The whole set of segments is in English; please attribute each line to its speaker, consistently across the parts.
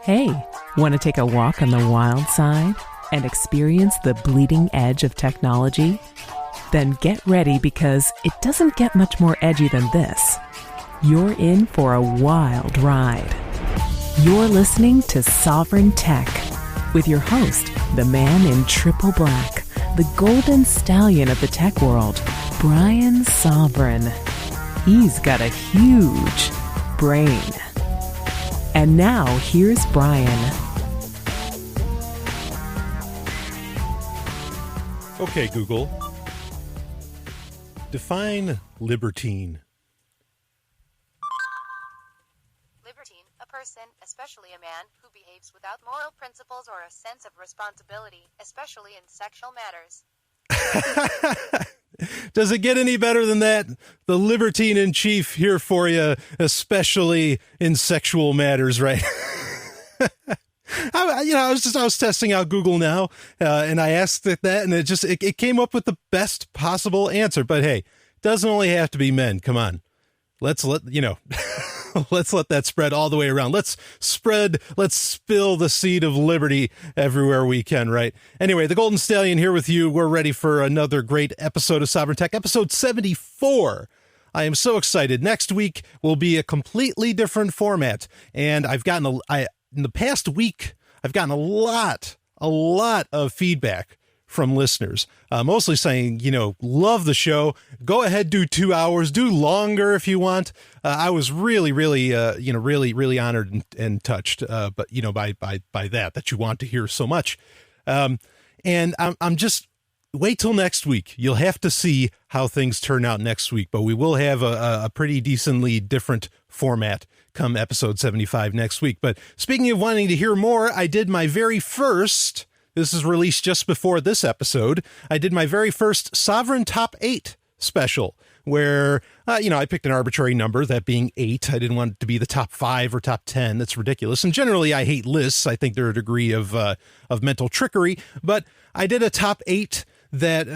Speaker 1: Hey, want to take a walk on the wild side and experience the bleeding edge of technology? Then get ready, because it doesn't get much more edgy than this. You're in for a wild ride. You're listening to Sovryn Tech with your host, the man in triple black, the golden stallion of the tech world, Brian Sovryn. He's got a huge brain. And now, here's Brian.
Speaker 2: Okay, Google. Define libertine.
Speaker 3: Libertine, a person, especially a man, who behaves without moral principles or a sense of responsibility, especially in sexual matters.
Speaker 2: Does it get any better than that? The libertine in chief here for you, especially in sexual matters, right? I was testing out Google now, and I asked it that, and it came up with the best possible answer. But hey, it doesn't only have to be men. Come on, let's let that spread all the way around. Let's spill the seed of liberty everywhere we can, right? Anyway, the Golden Stallion here with you. We're ready for another great episode of Sovryn Tech, episode 74. I am so excited. Next week will be a completely different format, and in the past week, I've gotten a lot of feedback from listeners, mostly saying, love the show. Go ahead, do 2 hours, do longer if you want. I was really honored and touched, but by that you want to hear so much. And I'm just, wait till next week. You'll have to see how things turn out next week, but we will have a pretty decently different format come episode 75 next week. But speaking of wanting to hear more, I did my very first, this is released just before this episode, I did my very first Sovryn Top 8 special, where, I picked an arbitrary number, that being 8. I didn't want it to be the top 5 or top 10. That's ridiculous. And generally, I hate lists. I think they're a degree of mental trickery. But I did a top 8 that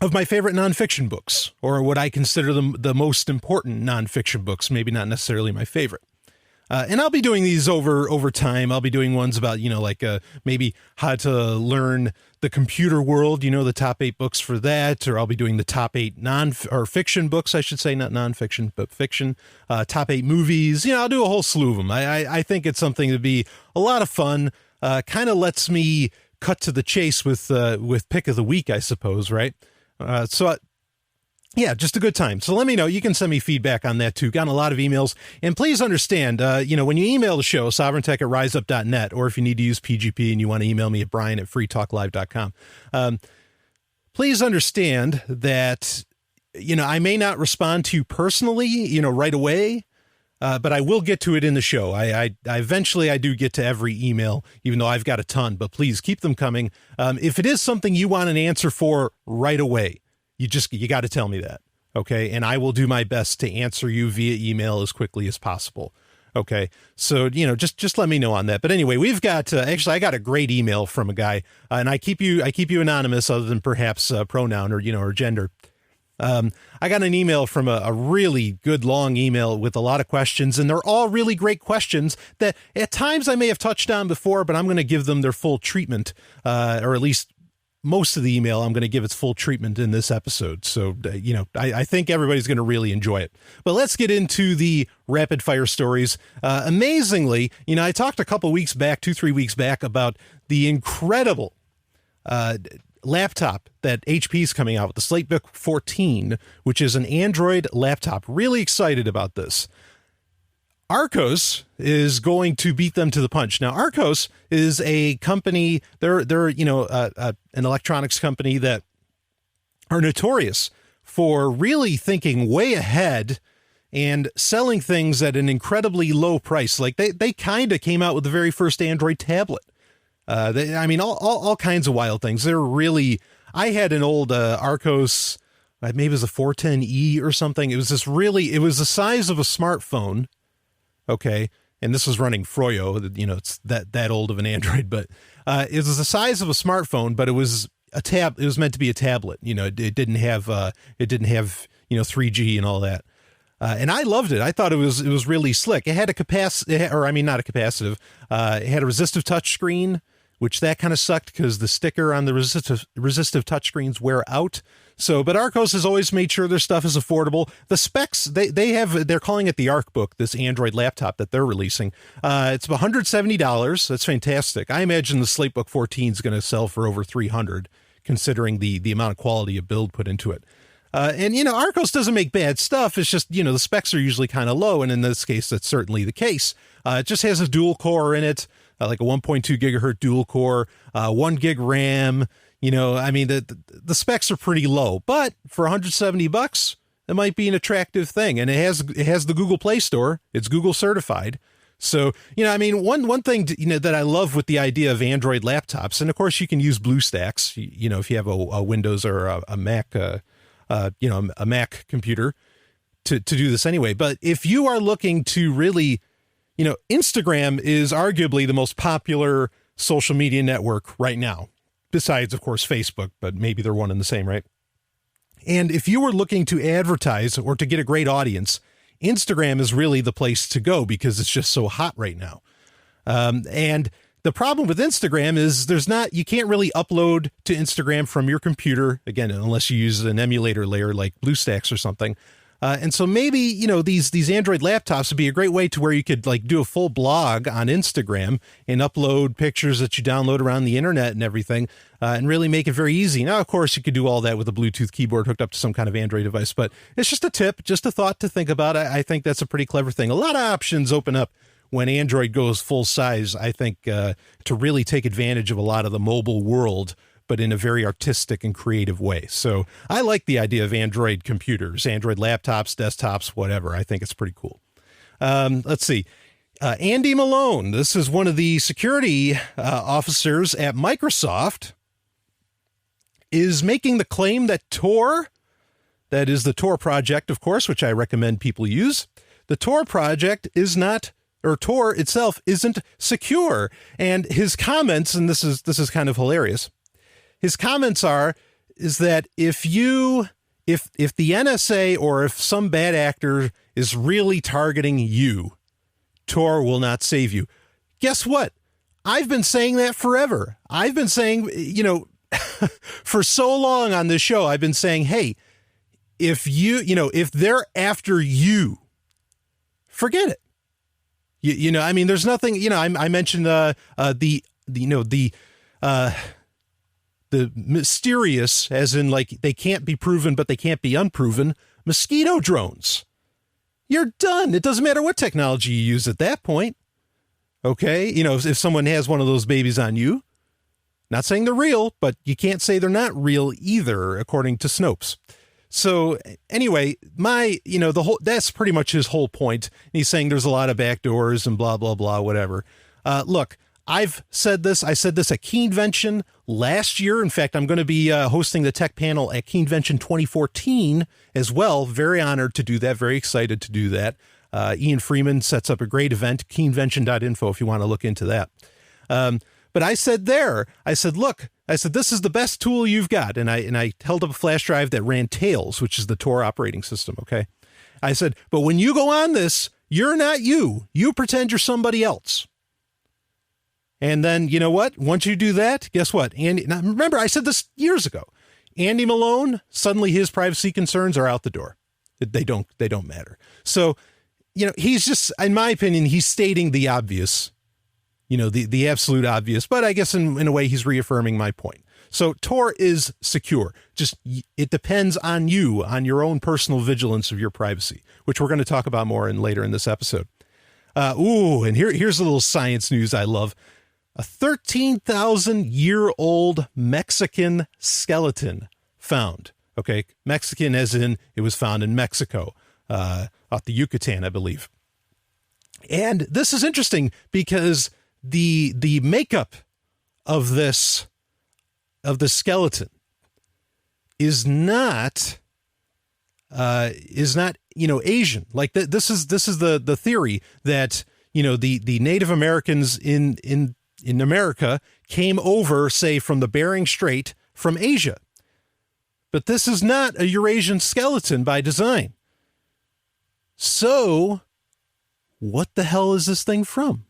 Speaker 2: of my favorite nonfiction books, or what I consider the most important nonfiction books, maybe not necessarily my favorite. And I'll be doing these over time. I'll be doing ones about, maybe how to learn the computer world, the top 8 books for that, or I'll be doing the top 8 fiction books, I should say, not nonfiction, but fiction, top 8 movies. I'll do a whole slew of them. I think it's something to be a lot of fun, kind of lets me cut to the chase with pick of the week, I suppose, right? Yeah, just a good time. So let me know. You can send me feedback on that too. Gotten a lot of emails. And please understand, when you email the show, sovryntech@riseup.net, or if you need to use PGP and you want to email me at brian@freetalklive.com, please understand that, I may not respond to you personally, right away, but I will get to it in the show. I eventually I do get to every email, even though I've got a ton, but please keep them coming. If it is something you want an answer for right away, you got to tell me that. Okay. And I will do my best to answer you via email as quickly as possible. Okay. So, just let me know on that. But anyway, we've got, actually, I got a great email from a guy, and I keep you anonymous, other than perhaps pronoun or gender. I got an email from a really good long email with a lot of questions, and they're all really great questions that at times I may have touched on before, but I'm going to give them their full treatment, or at least most of the email I'm going to give its full treatment in this episode. So, I think everybody's going to really enjoy it. But let's get into the rapid fire stories. Amazingly, I talked a couple weeks back, 2-3 weeks back, about the incredible laptop that HP is coming out with, the SlateBook 14, which is an Android laptop. Really excited about this. Arcos is going to beat them to the punch. Now, Arcos is a company, they're an electronics company that are notorious for really thinking way ahead and selling things at an incredibly low price. Like they kind of came out with the very first Android tablet. All kinds of wild things. They're really, I had an old Arcos, maybe it was a 410E or something. It was it was the size of a smartphone. Okay. And this was running Froyo, it's that old of an Android, but it was the size of a smartphone, but it was it was meant to be a tablet. It didn't have 3G and all that. And I loved it. I thought it was really slick. It had a not a capacitive. It had a resistive touchscreen, which that kind of sucked because the sticker on the resistive touchscreens wear out. So, but Archos has always made sure their stuff is affordable. The specs, they're calling it the ArcBook, this Android laptop that they're releasing. It's $170. That's fantastic. I imagine the SlateBook 14 is going to sell for over $300, considering the amount of quality of build put into it. And, Archos doesn't make bad stuff. It's just, the specs are usually kind of low. And in this case, that's certainly the case. It just has a dual core in it, like a 1.2 gigahertz dual core, 1 gig RAM. The specs are pretty low, but for $170, it might be an attractive thing. And it has the Google Play Store. It's Google certified. So, one thing, that I love with the idea of Android laptops, and of course you can use BlueStacks, if you have a Windows or a Mac, a Mac computer to do this anyway. But if you are looking to really, Instagram is arguably the most popular social media network right now, besides, of course, Facebook, but maybe they're one and the same, right? And if you were looking to advertise or to get a great audience, Instagram is really the place to go because it's just so hot right now. And the problem with Instagram is you can't really upload to Instagram from your computer, again, unless you use an emulator layer like BlueStacks or something. And so maybe, these Android laptops would be a great way to where you could do a full blog on Instagram and upload pictures that you download around the internet and everything, and really make it very easy. Now, of course, you could do all that with a Bluetooth keyboard hooked up to some kind of Android device, but it's just a tip, just a thought to think about. I think that's a pretty clever thing. A lot of options open up when Android goes full size, I think, to really take advantage of a lot of the mobile world, but in a very artistic and creative way. So I like the idea of Android computers, Android laptops, desktops, whatever. I think it's pretty cool. Let's see. Andy Malone, this is one of the security officers at Microsoft, is making the claim that Tor, that is the Tor project, of course, which I recommend people use, the Tor project is not, or Tor itself isn't secure. And his comments, and this is kind of hilarious, his comments is that if the NSA or if some bad actor is really targeting you, Tor will not save you. Guess what? I've been saying that forever. I've been saying, for so long on this show, I've been saying, hey, if they're after you, forget it. There's nothing, I mentioned the mysterious, as in they can't be proven, but they can't be unproven, mosquito drones. You're done. It doesn't matter what technology you use at that point. Okay. If someone has one of those babies on you, not saying they're real, but you can't say they're not real either, according to Snopes. So anyway, that's pretty much his whole point. He's saying there's a lot of backdoors and blah, blah, blah, whatever. Look, I've said this. I said this at Keyinvention last year. In fact, I'm going to be hosting the tech panel at Keyinvention 2014 as well. Very honored to do that. Very excited to do that. Ian Freeman sets up a great event, keyinvention.info, if you want to look into that. But I said, look, this is the best tool you've got. And I held up a flash drive that ran Tails, which is the Tor operating system. Okay. I said, but when you go on this, you're not you. You pretend you're somebody else. And then, you know what? Once you do that, guess what? Now remember, I said this years ago. Andy Malone, suddenly his privacy concerns are out the door. They don't matter. So, he's just, in my opinion, he's stating the obvious, the absolute obvious, but I guess in a way he's reaffirming my point. So Tor is secure. Just, it depends on you, on your own personal vigilance of your privacy, which we're going to talk about more later in this episode. And here's a little science news I love. A 13,000-year-old Mexican skeleton found. Okay, Mexican as in it was found in Mexico, off the Yucatan, I believe. And this is interesting because the makeup of this skeleton is not Asian. Like this is the theory that the Native Americans in America came over, say, from the Bering Strait from Asia. But this is not a Eurasian skeleton by design. So what the hell is this thing from?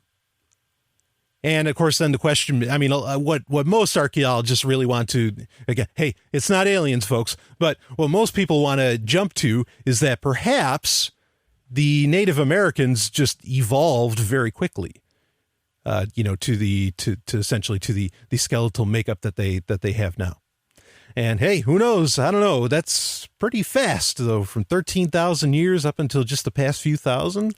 Speaker 2: And of course, then the question, I mean, what most archaeologists really want to, again, hey, it's not aliens, folks, but what most people want to jump to is that perhaps the Native Americans just evolved very quickly, to essentially to the skeletal makeup that they have now. And hey, who knows? I don't know. That's pretty fast, though, from 13,000 years up until just the past few thousand.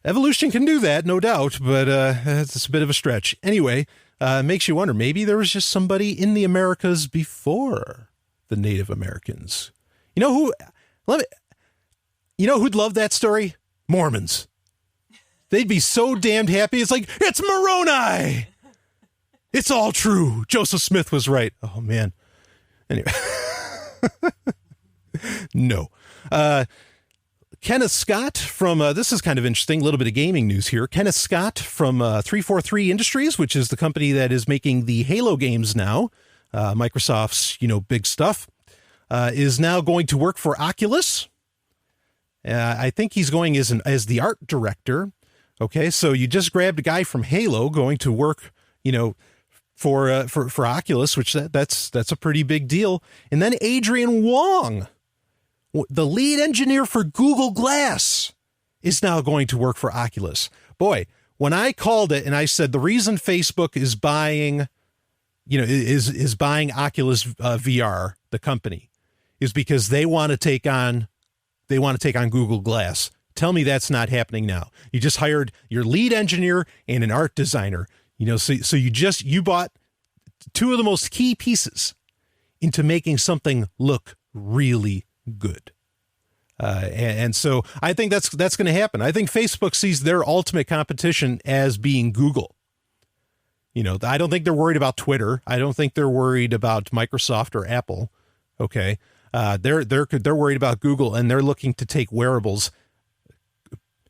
Speaker 2: Evolution can do that, no doubt, but it's a bit of a stretch. Anyway, makes you wonder, maybe there was just somebody in the Americas before the Native Americans. You know who'd love that story? Mormons. They'd be so damned happy. It's like, it's Moroni! It's all true. Joseph Smith was right. Oh, man. Anyway. No. Kenneth Scott from, this is kind of interesting, a little bit of gaming news here. Kenneth Scott from 343 Industries, which is the company that is making the Halo games now, Microsoft's, big stuff, is now going to work for Oculus. I think he's going as the art director. Okay, so you just grabbed a guy from Halo going to work, for Oculus, which that's a pretty big deal. And then Adrian Wong, the lead engineer for Google Glass, is now going to work for Oculus. Boy, when I called it and I said the reason Facebook is buying, is buying Oculus VR, the company, is because they want to take on Google Glass. Tell me that's not happening now. You just hired your lead engineer and an art designer. So you bought two of the most key pieces into making something look really good. And so I think that's going to happen. I think Facebook sees their ultimate competition as being Google. I don't think they're worried about Twitter. I don't think they're worried about Microsoft or Apple. Okay. They're worried about Google, and they're looking to take wearables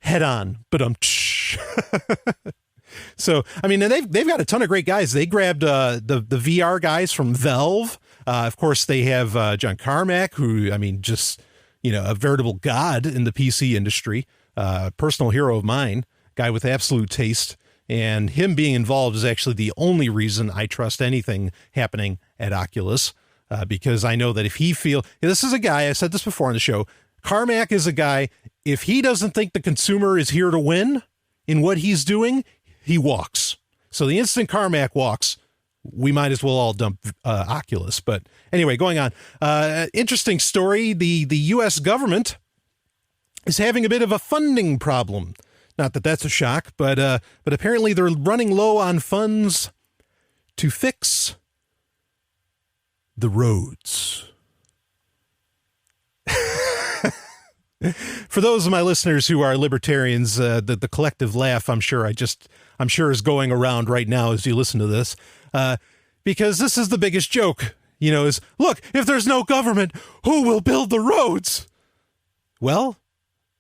Speaker 2: head on, but So, I mean, and they've got a ton of great guys. They grabbed the VR guys from Valve. Of course, they have John Carmack, who, I mean, just, a veritable god in the PC industry, personal hero of mine, guy with absolute taste. And him being involved is actually the only reason I trust anything happening at Oculus, because I know that if this is a guy, I said this before on the show, Carmack is a guy, if he doesn't think the consumer is here to win in what he's doing, he walks. So the instant Carmack walks, we might as well all dump Oculus. But anyway, going on. Interesting story. The U.S. government is having a bit of a funding problem. Not that that's a shock, but apparently they're running low on funds to fix the roads. For those of my listeners who are libertarians, the collective laugh, I'm sure is going around right now as you listen to this, because this is the biggest joke, is, look, if there's no government, who will build the roads? Well,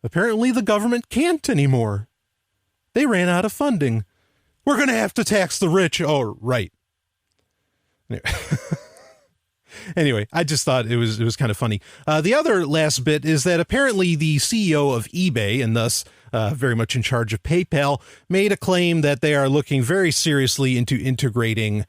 Speaker 2: apparently the government can't anymore. They ran out of funding. We're going to have to tax the rich. Oh, right. Anyway, I just thought it was kind of funny. The other last bit is that apparently the CEO of eBay, and thus very much in charge of PayPal, made a claim that they are looking very seriously into integrating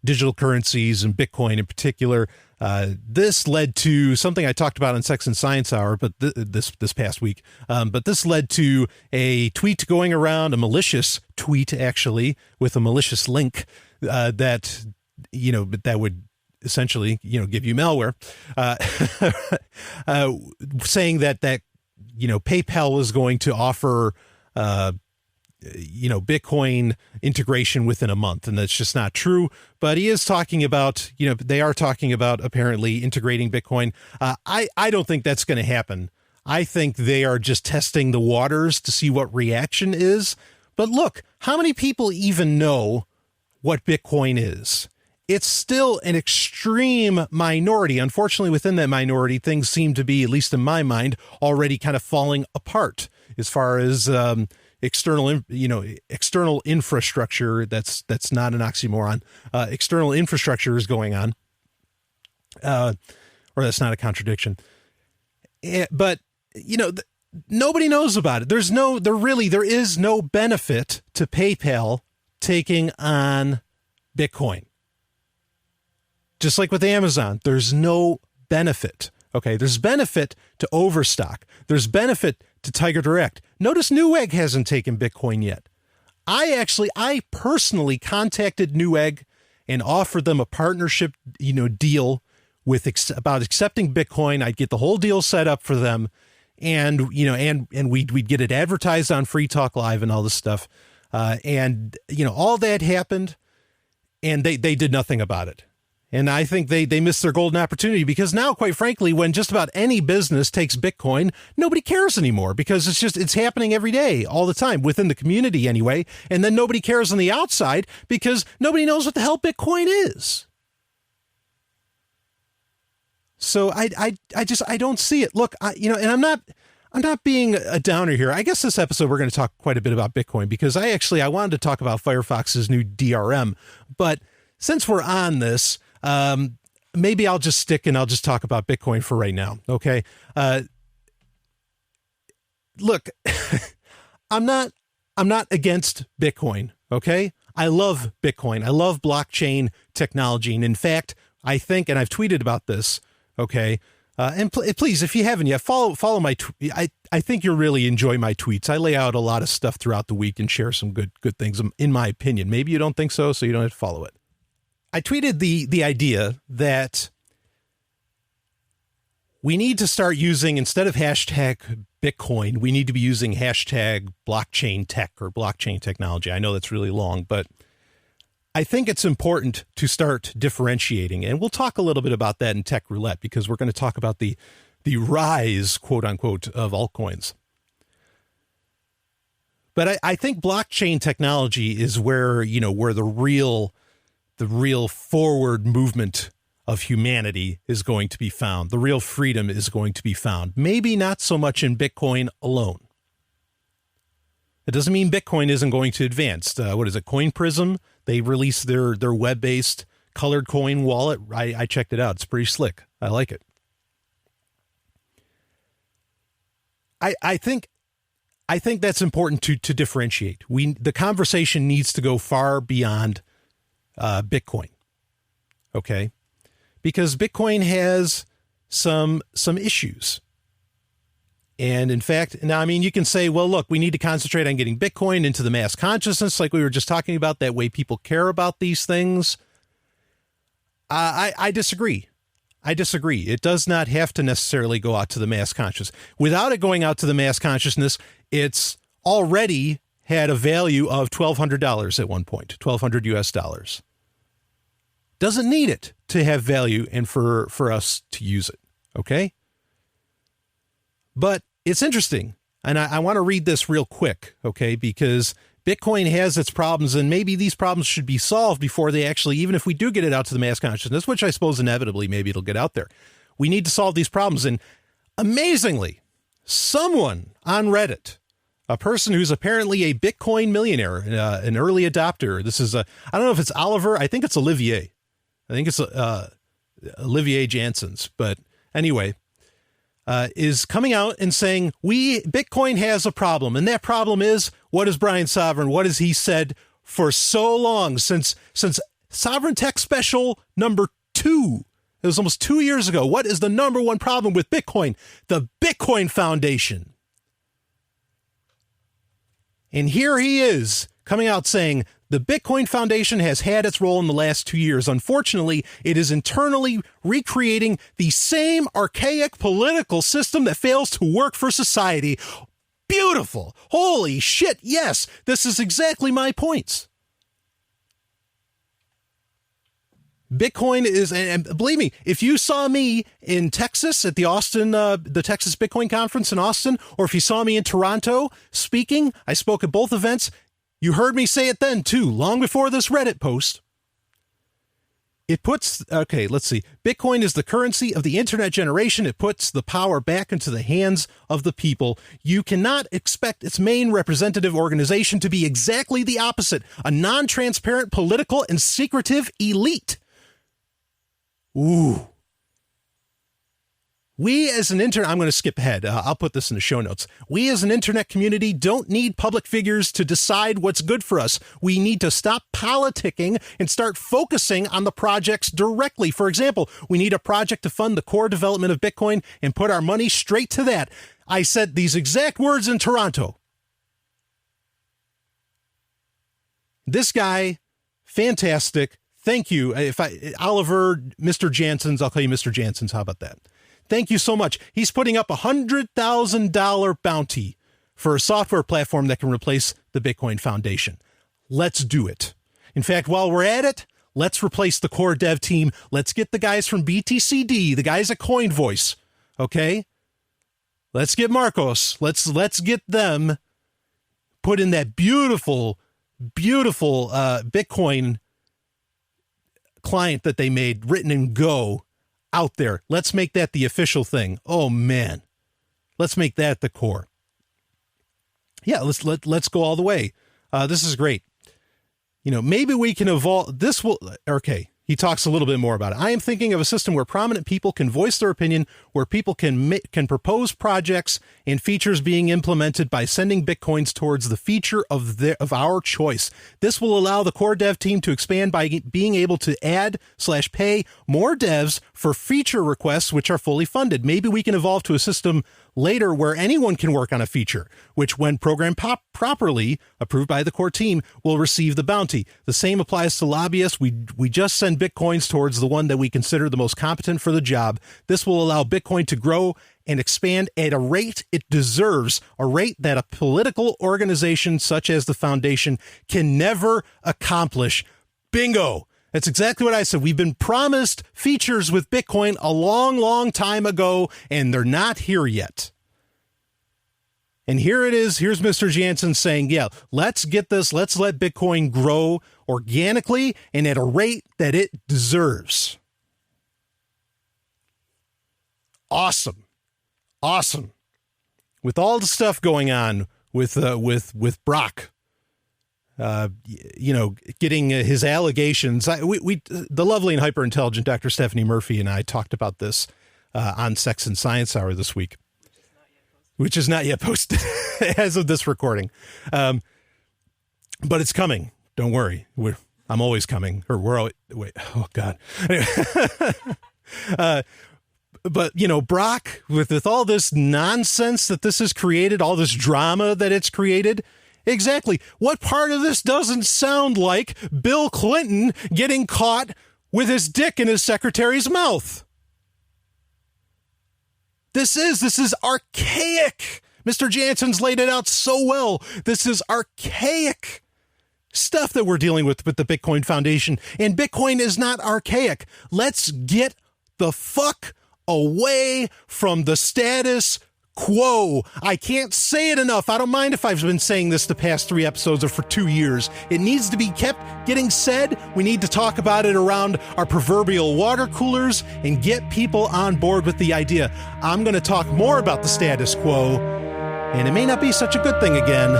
Speaker 2: digital currencies and Bitcoin in particular. This led to something I talked about in Sex and Science Hour, but this past week. But this led to a tweet going around, a malicious tweet actually, with a malicious link that would essentially, give you malware, saying that PayPal was going to offer, Bitcoin integration within a month. And that's just not true. But he is talking about, they are talking about apparently integrating Bitcoin. I don't think that's going to happen. I think they are just testing the waters to see what reaction is. But look, how many people even know what Bitcoin is? It's still an extreme minority. Unfortunately, within that minority, things seem to be, at least in my mind, already kind of falling apart as far as external infrastructure. That's not an oxymoron. External infrastructure is going on, or that's not a contradiction. But nobody knows about it. There is no benefit to PayPal taking on Bitcoin. Just like with Amazon, there's no benefit. Okay, there's benefit to Overstock. There's benefit to Tiger Direct. Notice Newegg hasn't taken Bitcoin yet. I personally contacted Newegg and offered them a partnership, deal about accepting Bitcoin. I'd get the whole deal set up for them, and we'd get it advertised on Free Talk Live and all this stuff. All that happened, and they did nothing about it. And I think they missed their golden opportunity, because now, quite frankly, when just about any business takes Bitcoin, nobody cares anymore, because it's happening every day, all the time, within the community anyway. And then nobody cares on the outside because nobody knows what the hell Bitcoin is. So I don't see it. Look, and I'm not being a downer here. I guess this episode we're going to talk quite a bit about Bitcoin, because I wanted to talk about Firefox's new DRM, but since we're on this, maybe I'll just stick and I'll just talk about Bitcoin for right now. Okay. Look, I'm not against Bitcoin. Okay. I love Bitcoin. I love blockchain technology. And in fact, I think, and I've tweeted about this. Okay. And please, if you haven't yet, follow my I think you'll really enjoy my tweets. I lay out a lot of stuff throughout the week and share some good things, in my opinion. Maybe you don't think so you don't have to follow it. I tweeted the idea that we need to start using, instead of hashtag Bitcoin, we need to be using hashtag blockchain tech or blockchain technology. I know that's really long, but I think it's important to start differentiating. And we'll talk a little bit about that in Tech Roulette, because we're going to talk about the rise, quote unquote, of altcoins. But I think blockchain technology is where the real forward movement of humanity is going to be found. The real freedom is going to be found. Maybe not so much in Bitcoin alone. It doesn't mean Bitcoin isn't going to advance. What is it? Coin Prism? They released their web-based colored coin wallet. I checked it out. It's pretty slick. I like it. I think that's important to differentiate. The conversation needs to go far beyond Bitcoin. Okay. Because Bitcoin has some issues. And in fact, now, I mean, you can say, well, look, we need to concentrate on getting Bitcoin into the mass consciousness, like we were just talking about, that way people care about these things. I disagree. It does not have to necessarily go out to the mass conscious. Without it going out to the mass consciousness, it's already had a value of $1,200 at one point, $1,200 US. Doesn't need it to have value and for us to use it. Okay. But it's interesting. And I want to read this real quick. Okay. Because Bitcoin has its problems, and maybe these problems should be solved before they actually, even if we do get it out to the mass consciousness, which I suppose inevitably maybe it'll get out there. We need to solve these problems. And amazingly, someone on Reddit, a person who's apparently a Bitcoin millionaire, an early adopter. This is I don't know if it's Oliver. I think it's Olivier. I think it's Olivier Janssens. But anyway, is coming out and saying, Bitcoin has a problem. And that problem is, what is Brian Sovryn? What has he said for so long, since Sovryn Tech Special number 2? It was almost 2 years ago. What is the number one problem with Bitcoin? The Bitcoin Foundation. And here he is coming out saying, the Bitcoin Foundation has had its role in the last 2 years. Unfortunately, it is internally recreating the same archaic political system that fails to work for society. Beautiful. Holy shit. Yes, this is exactly my points. Bitcoin is, and believe me, if you saw me in Texas at the Texas Bitcoin Conference in Austin, or if you saw me in Toronto speaking, I spoke at both events. You heard me say it then too, long before this Reddit post. Let's see. Bitcoin is the currency of the internet generation. It puts the power back into the hands of the people. You cannot expect its main representative organization to be exactly the opposite, a non-transparent, political, and secretive elite. Ooh. We as an internet, I'm going to skip ahead. I'll put this in the show notes. We as an internet community don't need public figures to decide what's good for us. We need to stop politicking and start focusing on the projects directly. For example, we need a project to fund the core development of Bitcoin and put our money straight to that. I said these exact words in Toronto. This guy, fantastic. Thank you. Oliver, Mr. Jansen's, I'll call you Mr. Jansen's. How about that? Thank you so much. He's putting up $100,000 bounty for a software platform that can replace the Bitcoin Foundation. Let's do it. In fact, while we're at it, let's replace the core dev team. Let's get the guys from BTCD, the guys at Coin Voice. Okay? Let's get Marcos. Let's get them put in that beautiful Bitcoin client that they made, written in Go, out there. Let's make that the official thing. Oh man, let's make that the core. Yeah, let's go all the way. This is great. Maybe we can evolve. This will. Okay, he talks a little bit more about it. I am thinking of a system where prominent people can voice their opinion, where people can propose projects and features being implemented by sending Bitcoins towards the feature of our choice. This will allow the core dev team to expand by being able to add/pay more devs for feature requests, which are fully funded. Maybe we can evolve to a system later where anyone can work on a feature, which when programmed properly, approved by the core team, will receive the bounty. The same applies to lobbyists. We just send Bitcoins towards the one that we consider the most competent for the job. This will allow Bitcoin to grow and expand at a rate it deserves, a rate that a political organization such as the Foundation can never accomplish. Bingo! That's exactly what I said. We've been promised features with Bitcoin a long, long time ago, and they're not here yet. And here it is. Here's Mr. Jansen saying, yeah, let's get this. Let's let Bitcoin grow organically and at a rate that it deserves. Awesome. Awesome. With all the stuff going on with Brock, getting his allegations. The lovely and hyper intelligent Dr. Stephanie Murphy and I talked about this on Sex and Science Hour this week, which is not yet posted as of this recording. But it's coming. Don't worry. I'm always coming. Or we're always, wait. Oh God. But Brock, with all this nonsense that this has created, all this drama that it's created. Exactly. What part of this doesn't sound like Bill Clinton getting caught with his dick in his secretary's mouth? This is archaic. Mr. Jansen's laid it out so well. This is archaic stuff that we're dealing with the Bitcoin Foundation. And Bitcoin is not archaic. Let's get the fuck away from the status quo. I can't say it enough. I don't mind if I've been saying this the past 3 episodes or for 2 years. It needs to be kept getting said. We need to talk about it around our proverbial water coolers and get people on board with the idea. I'm going to talk more about the status quo, and it may not be such a good thing again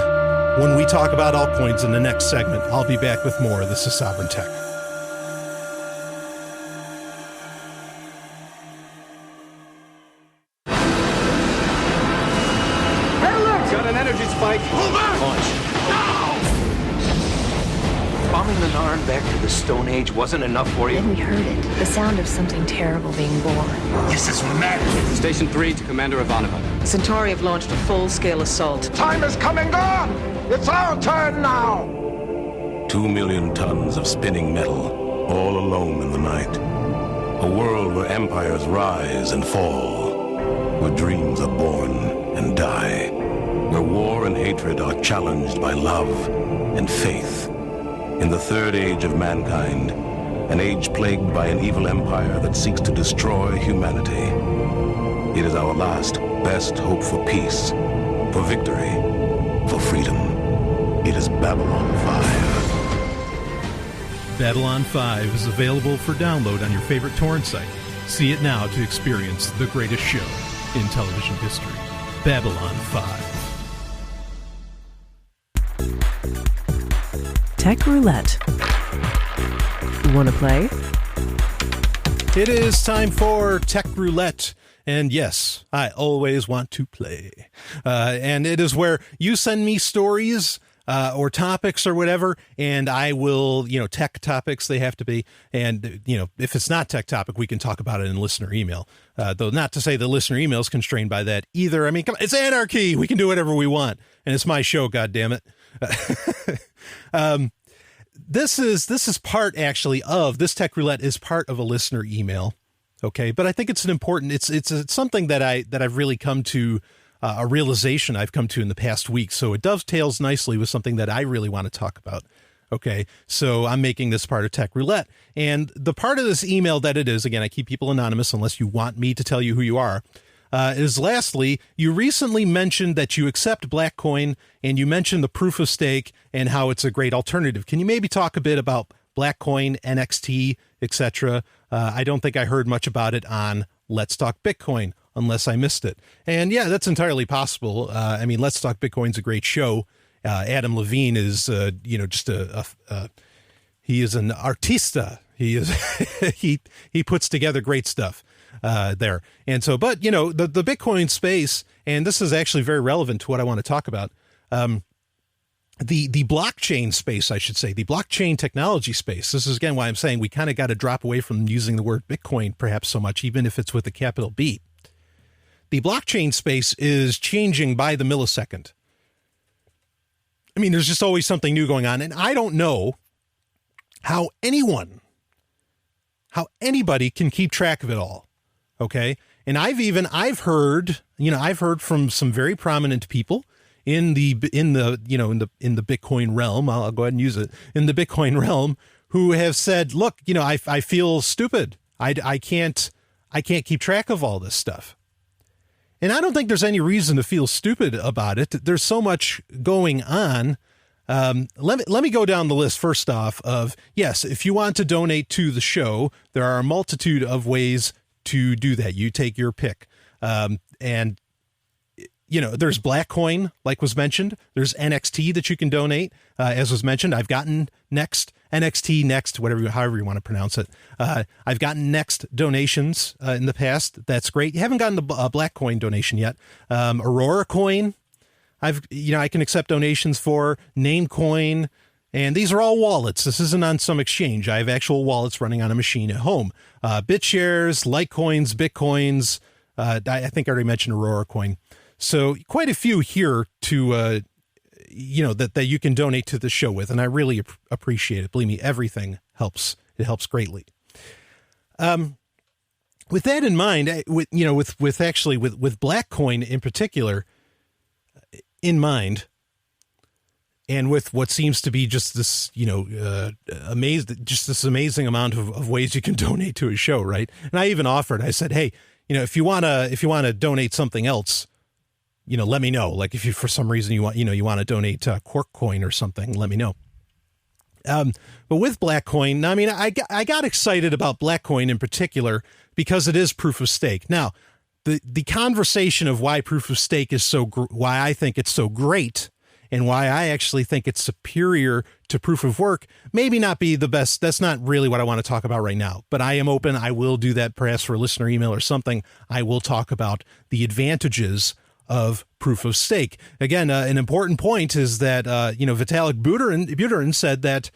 Speaker 2: when we talk about altcoins in the next segment. I'll be back with more. This is Sovryn Tech.
Speaker 4: Spike. Pull back! Launch. Now! Bombing the Narn back to the Stone Age wasn't enough for you?
Speaker 5: Then we heard it. The sound of something terrible being born.
Speaker 4: This is madness.
Speaker 6: Station 3 to Commander Ivanova.
Speaker 7: Centauri have launched a full-scale assault.
Speaker 8: Time is coming on! It's our turn now!
Speaker 9: 2 million tons of spinning metal, all alone in the night. A world where empires rise and fall, where dreams are born and die. Where war and hatred are challenged by love and faith. In the third age of mankind, an age plagued by an evil empire that seeks to destroy humanity. It is our last, best hope for peace, for victory, for freedom. It is Babylon 5.
Speaker 2: Babylon 5 is available for download on your favorite torrent site. See it now to experience the greatest show in television history. Babylon 5.
Speaker 1: Tech Roulette. Want to play?
Speaker 2: It is time for Tech Roulette. And yes, I always want to play. And it is where you send me stories or topics or whatever, and I will, tech topics, they have to be. And, if it's not tech topic, we can talk about it in listener email. Though not to say the listener email is constrained by that either. I mean, come on, it's anarchy. We can do whatever we want. And it's my show, goddammit. This is part actually of this Tech Roulette is part of a listener email. Okay. But I think it's it's something that I've really come to a realization I've come to in the past week. So it dovetails nicely with something that I really want to talk about. Okay. So I'm making this part of Tech Roulette, and the part of this email that it is, again, I keep people anonymous unless you want me to tell you who you are, is lastly, you recently mentioned that you accept BLACKCOIN, and you mentioned the proof of stake and how it's a great alternative. Can you maybe talk a bit about BLACKCOIN, NXT, etc.? I don't think I heard much about it on Let's Talk Bitcoin, unless I missed it. And yeah, that's entirely possible. I mean, Let's Talk Bitcoin's a great show. Adam Levine is, just he is an artista. He is, he puts together great stuff there. And so, but the Bitcoin space, and this is actually very relevant to what I want to talk about. The blockchain space, I should say, the blockchain technology space. This is again why I'm saying we kind of got to drop away from using the word Bitcoin perhaps so much, even if it's with a capital B. The blockchain space is changing by the millisecond. I mean, there's just always something new going on. And I don't know how anybody can keep track of it all. Okay. And I've heard from some very prominent people in the Bitcoin realm. I'll go ahead and use it in the Bitcoin realm, who have said, look, I feel stupid. I can't keep track of all this stuff. And I don't think there's any reason to feel stupid about it. There's so much going on. Let me go down the list first off of, yes, if you want to donate to the show, there are a multitude of ways to do that. You take your pick. And there's BLACKCOIN, like was mentioned. There's NXT that you can donate. As was mentioned, I've gotten NXT next, however you want to pronounce it. I've gotten next donations in the past. That's great. You haven't gotten the BLACKCOIN donation yet. AURORACOIN, I can accept donations for. NAMECOIN, and these are all wallets. This isn't on some exchange. I have actual wallets running on a machine at home. BitShares, LITECOINS, Bitcoins. I think I already mentioned AURORACOIN. So quite a few here to, that you can donate to the show with. And I really appreciate it. Believe me, everything helps. It helps greatly. With that in mind, with BLACKCOIN in particular in mind, and with what seems to be just this, amazing amount of ways you can donate to a show. Right. And I even offered, I said, hey, if you want to donate something else, let me know. Like if you, for some reason you want to donate Quarkcoin or something, let me know. But with BLACKCOIN, I mean, I got excited about BLACKCOIN in particular because it is proof of stake. Now, the conversation of why proof of stake is why I think it's so great and why I actually think it's superior to proof of work maybe not be the best. That's not really what I want to talk about right now, but I am open. I will do that perhaps for a listener email or something. I will talk about the advantages of proof of stake. Again, an important point is that, Vitalik Buterin said that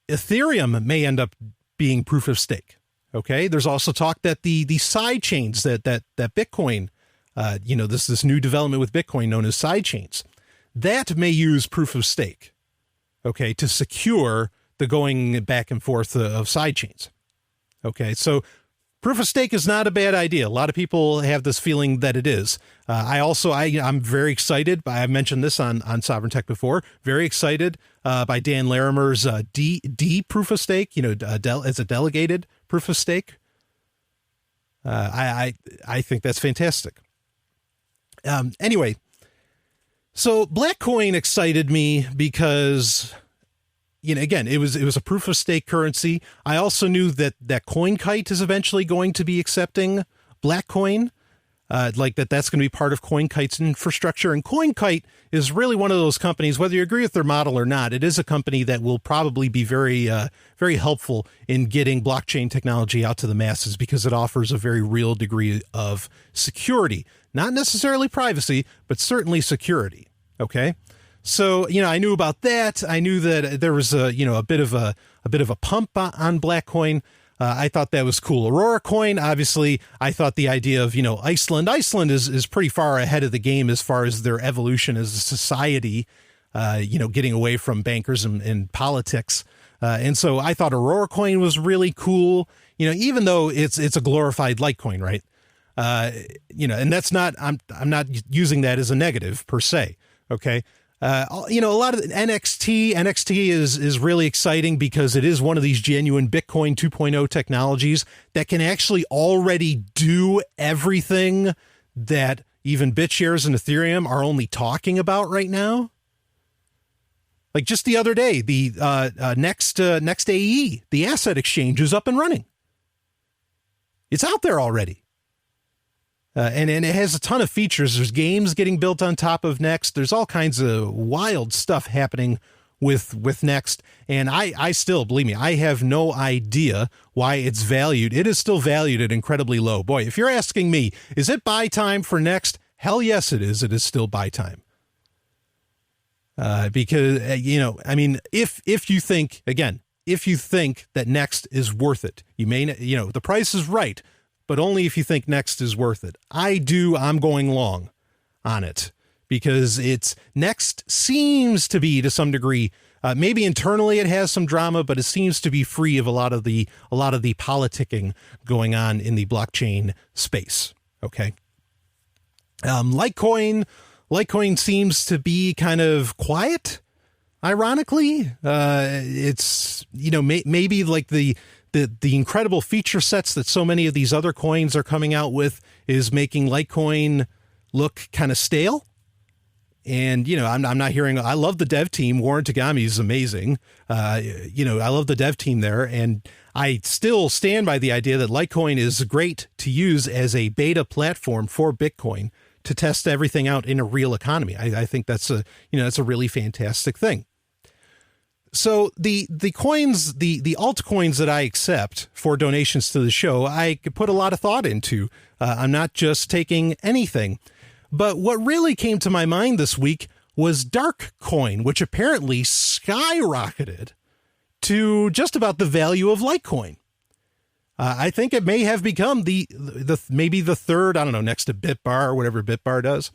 Speaker 2: Ethereum may end up being proof of stake. Okay. There's also talk that the side chains that Bitcoin, this new development with Bitcoin known as side chains, that may use proof of stake. Okay. To secure the going back and forth of side chains. Okay. So proof of stake is not a bad idea. A lot of people have this feeling that it is. I'm very excited. I've mentioned this on Sovryn Tech before. Very excited by Dan Larimer's D proof of stake. As a delegated proof of stake. I think that's fantastic. Anyway, so BLACKCOIN excited me because, again, it was a proof of stake currency. I also knew that CoinKite is eventually going to be accepting BLACKCOIN. like that's going to be part of CoinKite's infrastructure. And CoinKite is really one of those companies, whether you agree with their model or not, it is a company that will probably be very, very helpful in getting blockchain technology out to the masses because it offers a very real degree of security, not necessarily privacy, but certainly security. Okay. So, I knew about that. I knew that there was a bit of a pump on BLACKCOIN. I thought that was cool. AURORACOIN, obviously, I thought the idea of, Iceland is pretty far ahead of the game as far as their evolution as a society, getting away from bankers and politics. And so I thought AURORACOIN was really cool, even though it's a glorified LITECOIN, right? And that's not, I'm not using that as a negative per se. Okay. A lot of NXT is really exciting because it is one of these genuine Bitcoin 2.0 technologies that can actually already do everything that even BitShares and Ethereum are only talking about right now. Like just the other day, the next AE, the asset exchange, is up and running. It's out there already. And it has a ton of features. There's games getting built on top of Next. There's all kinds of wild stuff happening with Next. And I still, believe me, I have no idea why it's valued. It is still valued at incredibly low. Boy, if you're asking me, is it buy time for Next? Hell yes, it is. It is still buy time. Because, if you think, again, if you think that Next is worth it, you may, the price is right, but only if you think Next is worth it. I'm going long on it because Next seems to be, to some degree, maybe internally it has some drama, but it seems to be free of a lot of the politicking going on in the blockchain space. Okay. Litecoin seems to be kind of quiet. Ironically, it's, maybe like the incredible feature sets that so many of these other coins are coming out with is making Litecoin look kind of stale. And, I'm not hearing, I love the dev team. Warren Tagami is amazing. I love the dev team there. And I still stand by the idea that Litecoin is great to use as a beta platform for Bitcoin to test everything out in a real economy. I think that's a really fantastic thing. So the coins, the altcoins that I accept for donations to the show, I could put a lot of thought into. I'm not just taking anything. But what really came to my mind this week was Darkcoin, which apparently skyrocketed to just about the value of Litecoin. I think it may have become maybe the third, I don't know, next to BitBar or whatever BitBar does,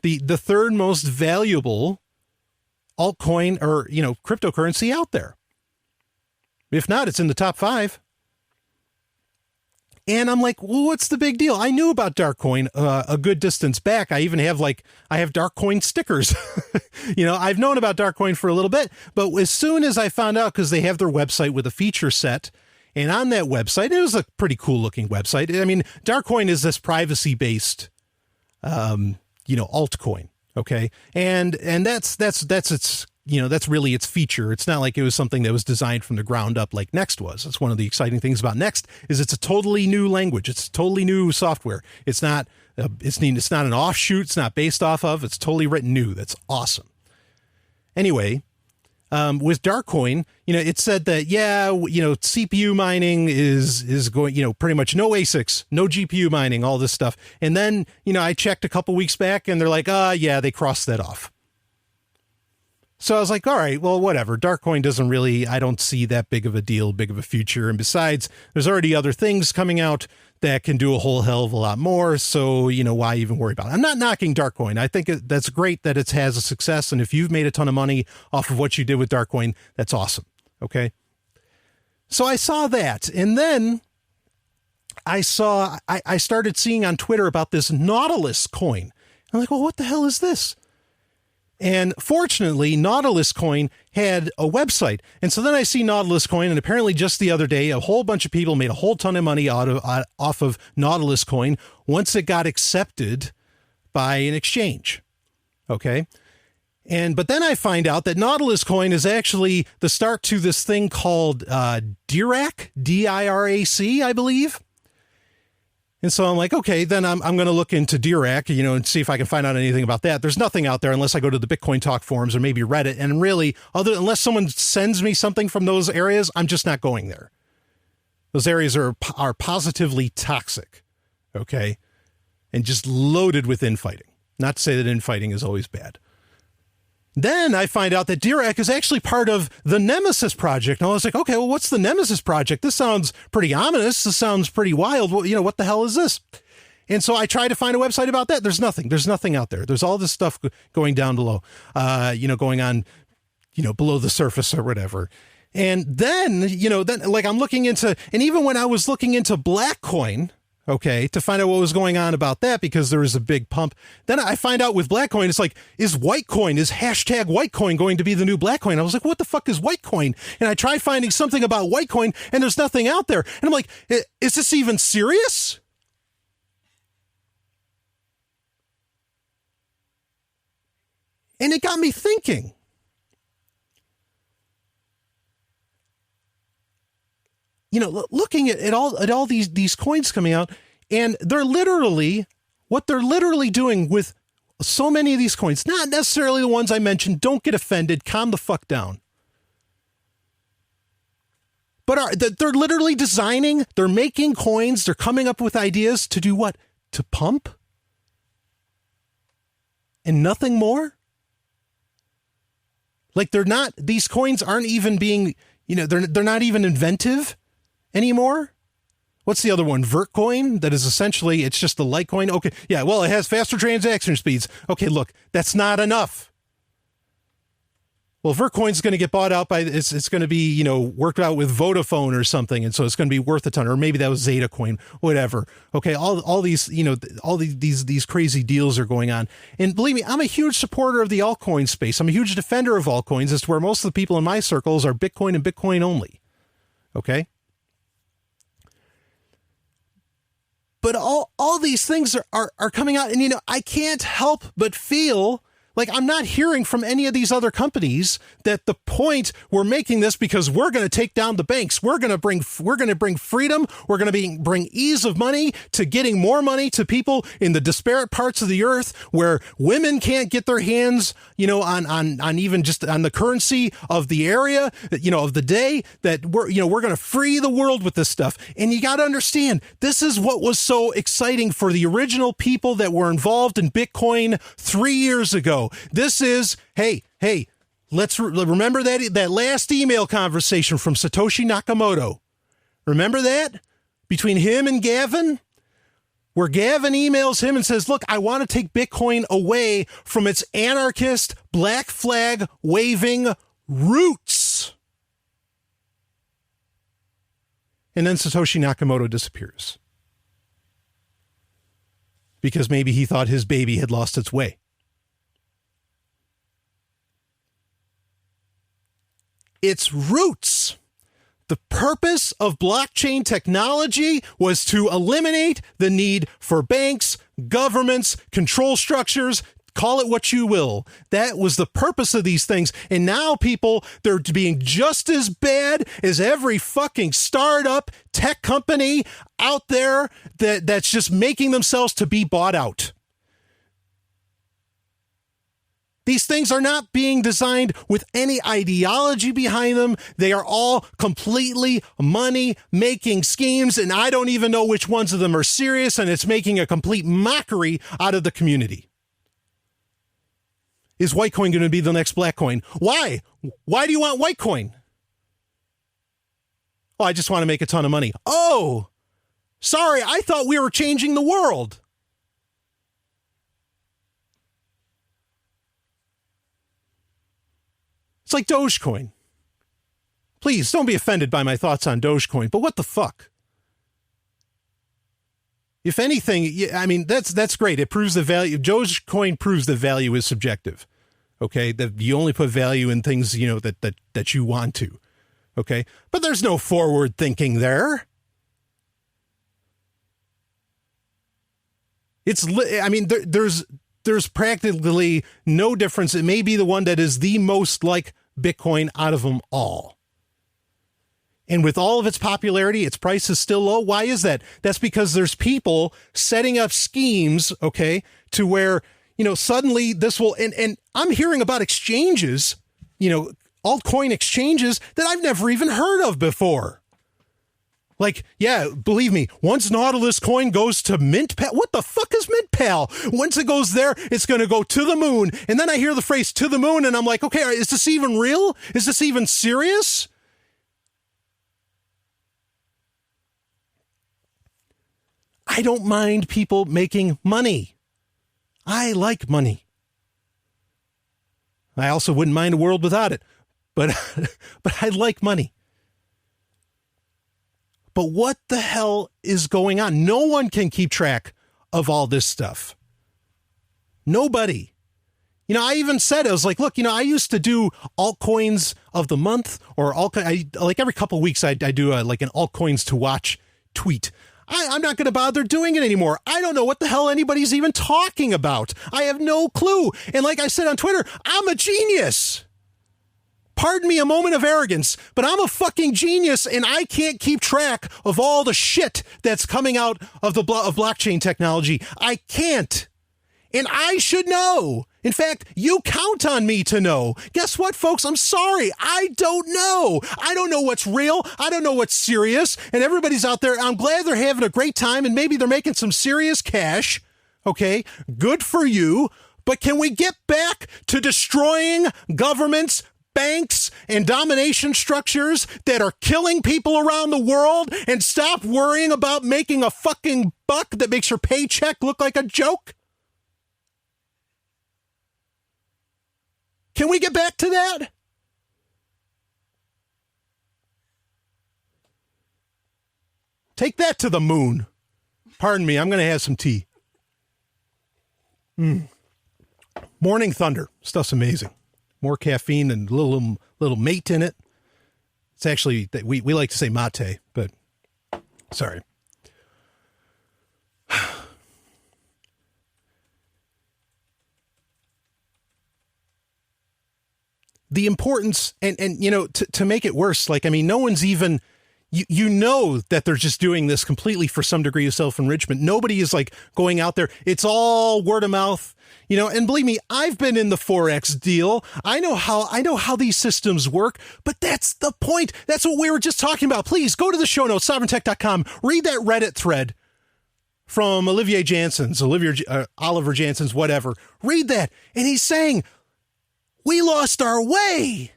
Speaker 2: the third most valuable altcoin or, cryptocurrency out there. If not, it's in the top 5. And I'm like, well, what's the big deal? I knew about Darkcoin a good distance back. I even have I have Darkcoin stickers. I've known about Darkcoin for a little bit, but as soon as I found out, because they have their website with a feature set, and on that website, it was a pretty cool looking website. I mean, Darkcoin is this privacy based, altcoin. Okay. And that's its, that's really its feature. It's not like it was something that was designed from the ground up like Next was. That's one of the exciting things about Next is it's a totally new language. It's totally new software. It's not an offshoot. It's not based off of, it's totally written new. That's awesome. Anyway, with Darkcoin, it said that, CPU mining is going, pretty much no ASICs, no GPU mining, all this stuff. And then, I checked a couple weeks back and they're like, they crossed that off. So I was like, all right, well, whatever. Darkcoin doesn't really, I don't see that big of a deal, big of a future. And besides, there's already other things coming out that can do a whole hell of a lot more. So, why even worry about it? I'm not knocking Darkcoin. I think that's great that it has a success. And if you've made a ton of money off of what you did with Darkcoin, that's awesome. Okay. So I saw that. And then I started seeing on Twitter about this Nautilus coin. I'm like, well, what the hell is this? And fortunately, Nautilus Coin had a website. And so then I see Nautilus Coin, and apparently just the other day, a whole bunch of people made a whole ton of money off of Nautilus Coin once it got accepted by an exchange. Okay. But then I find out that Nautilus Coin is actually the start to this thing called DIRAC, DIRAC, I believe. And so I'm like, okay, then I'm going to look into DRAC, and see if I can find out anything about that. There's nothing out there unless I go to the Bitcoin Talk forums or maybe Reddit. And really, unless someone sends me something from those areas, I'm just not going there. Those areas are positively toxic, okay, and just loaded with infighting. Not to say that infighting is always bad. Then I find out that DRAC is actually part of the Nemesis project. And I was like, okay, well, what's the Nemesis project? This sounds pretty ominous. This sounds pretty wild. Well, what the hell is this? And so I tried to find a website about that. There's nothing. There's nothing out there. There's all this stuff going down below, going on, below the surface or whatever. And then, I'm looking into, and even when I was looking into BLACKCOIN, okay, to find out what was going on about that, because there was a big pump. Then I find out with BLACKCOIN, it's like, is hashtag Whitecoin going to be the new BLACKCOIN? I was like, what the fuck is Whitecoin? And I try finding something about Whitecoin, and there's nothing out there. And I'm like, is this even serious? And it got me thinking. Looking at all these coins coming out, and what they're literally doing with so many of these coins, not necessarily the ones I mentioned, don't get offended, calm the fuck down. But they're literally they're making coins, they're coming up with ideas to do what? To pump? And nothing more? Like these coins aren't even being, they're not even inventive anymore. What's the other one? VertCoin, that is essentially, it's just the Litecoin. Okay, yeah, well, it has faster transaction speeds. Okay, look, that's not enough. Well, VertCoin's going to get bought out by, it's going to be, worked out with Vodafone or something, and so it's going to be worth a ton, or maybe that was ZetaCoin, whatever. Okay, all these, all these crazy deals are going on. And believe me, I'm a huge supporter of the altcoin space. I'm a huge defender of altcoins. It's where most of the people in my circles are Bitcoin and Bitcoin only. Okay? But all these things are coming out, and I can't help but feel like I'm not hearing from any of these other companies that the point we're making this because we're going to take down the banks. We're going to bring freedom. We're going to bring ease of money to getting more money to people in the disparate parts of the earth where women can't get their hands, on even just on the currency of the area, of the day, that we're going to free the world with this stuff. And you got to understand, this is what was so exciting for the original people that were involved in Bitcoin 3 years ago. This is, hey, let's remember that last email conversation from Satoshi Nakamoto. Remember that? Between him and Gavin? Where Gavin emails him and says, look, I want to take Bitcoin away from its anarchist, black flag waving roots. And then Satoshi Nakamoto disappears. Because maybe he thought his baby had lost its way. Its roots. The purpose of blockchain technology was to eliminate the need for banks, governments, control structures, call it what you will. That was the purpose of these things. And now people, they're being just as bad as every fucking startup tech company out there that's just making themselves to be bought out. These things are not being designed with any ideology behind them. They are all completely money-making schemes, and I don't even know which ones of them are serious, and it's making a complete mockery out of the community. Is Whitecoin going to be the next BLACKCOIN? Why? Why do you want Whitecoin? Oh, I just want to make a ton of money. Oh, sorry, I thought we were changing the world. It's like Dogecoin. Please don't be offended by my thoughts on Dogecoin, but what the fuck? If anything, I mean, that's great. It proves the value. Dogecoin proves that value is subjective. Okay, that you only put value in things, that you want to. Okay, but there's no forward thinking there. There's practically no difference. It may be the one that is the most like Bitcoin out of them all. And with all of its popularity, its price is still low. Why is that? That's because there's people setting up schemes, okay, to where, suddenly this will, and I'm hearing about exchanges, altcoin exchanges that I've never even heard of before. Like, yeah, believe me, once Nautilus coin goes to MintPal, what the fuck is MintPal? Once it goes there, it's going to go to the moon. And then I hear the phrase to the moon and I'm like, okay, is this even real? Is this even serious? I don't mind people making money. I like money. I also wouldn't mind a world without it, but I like money. But what the hell is going on? No one can keep track of all this stuff. Nobody. I even said, I was like, look, I used to do altcoins of the month or like every couple of weeks I do like an altcoins to watch tweet. I'm not going to bother doing it anymore. I don't know what the hell anybody's even talking about. I have no clue. And like I said on Twitter, I'm a genius. Pardon me a moment of arrogance, but I'm a fucking genius and I can't keep track of all the shit that's coming out of the blockchain technology. I can't. And I should know. In fact, you count on me to know. Guess what, folks? I'm sorry. I don't know. I don't know what's real. I don't know what's serious. And everybody's out there. I'm glad they're having a great time and maybe they're making some serious cash. Okay, good for you. But can we get back to destroying governments, banks, and domination structures that are killing people around the world and stop worrying about making a fucking buck that makes your paycheck look like a joke? Can we get back to that? Take that to the moon. Pardon me, I'm going to have some tea. Morning Thunder. Stuff's amazing. More caffeine and a little mate in it. It's actually, we like to say mate, but sorry. The importance, and to make it worse, no one's even, you know that they're just doing this completely for some degree of self-enrichment. Nobody is going out there. It's all word of mouth, and believe me, I've been in the Forex deal. I know how these systems work, but that's the point. That's what we were just talking about. Please go to the show notes, sovereigntech.com, read that Reddit thread from Oliver Jansen's, whatever. Read that. And he's saying, we lost our way.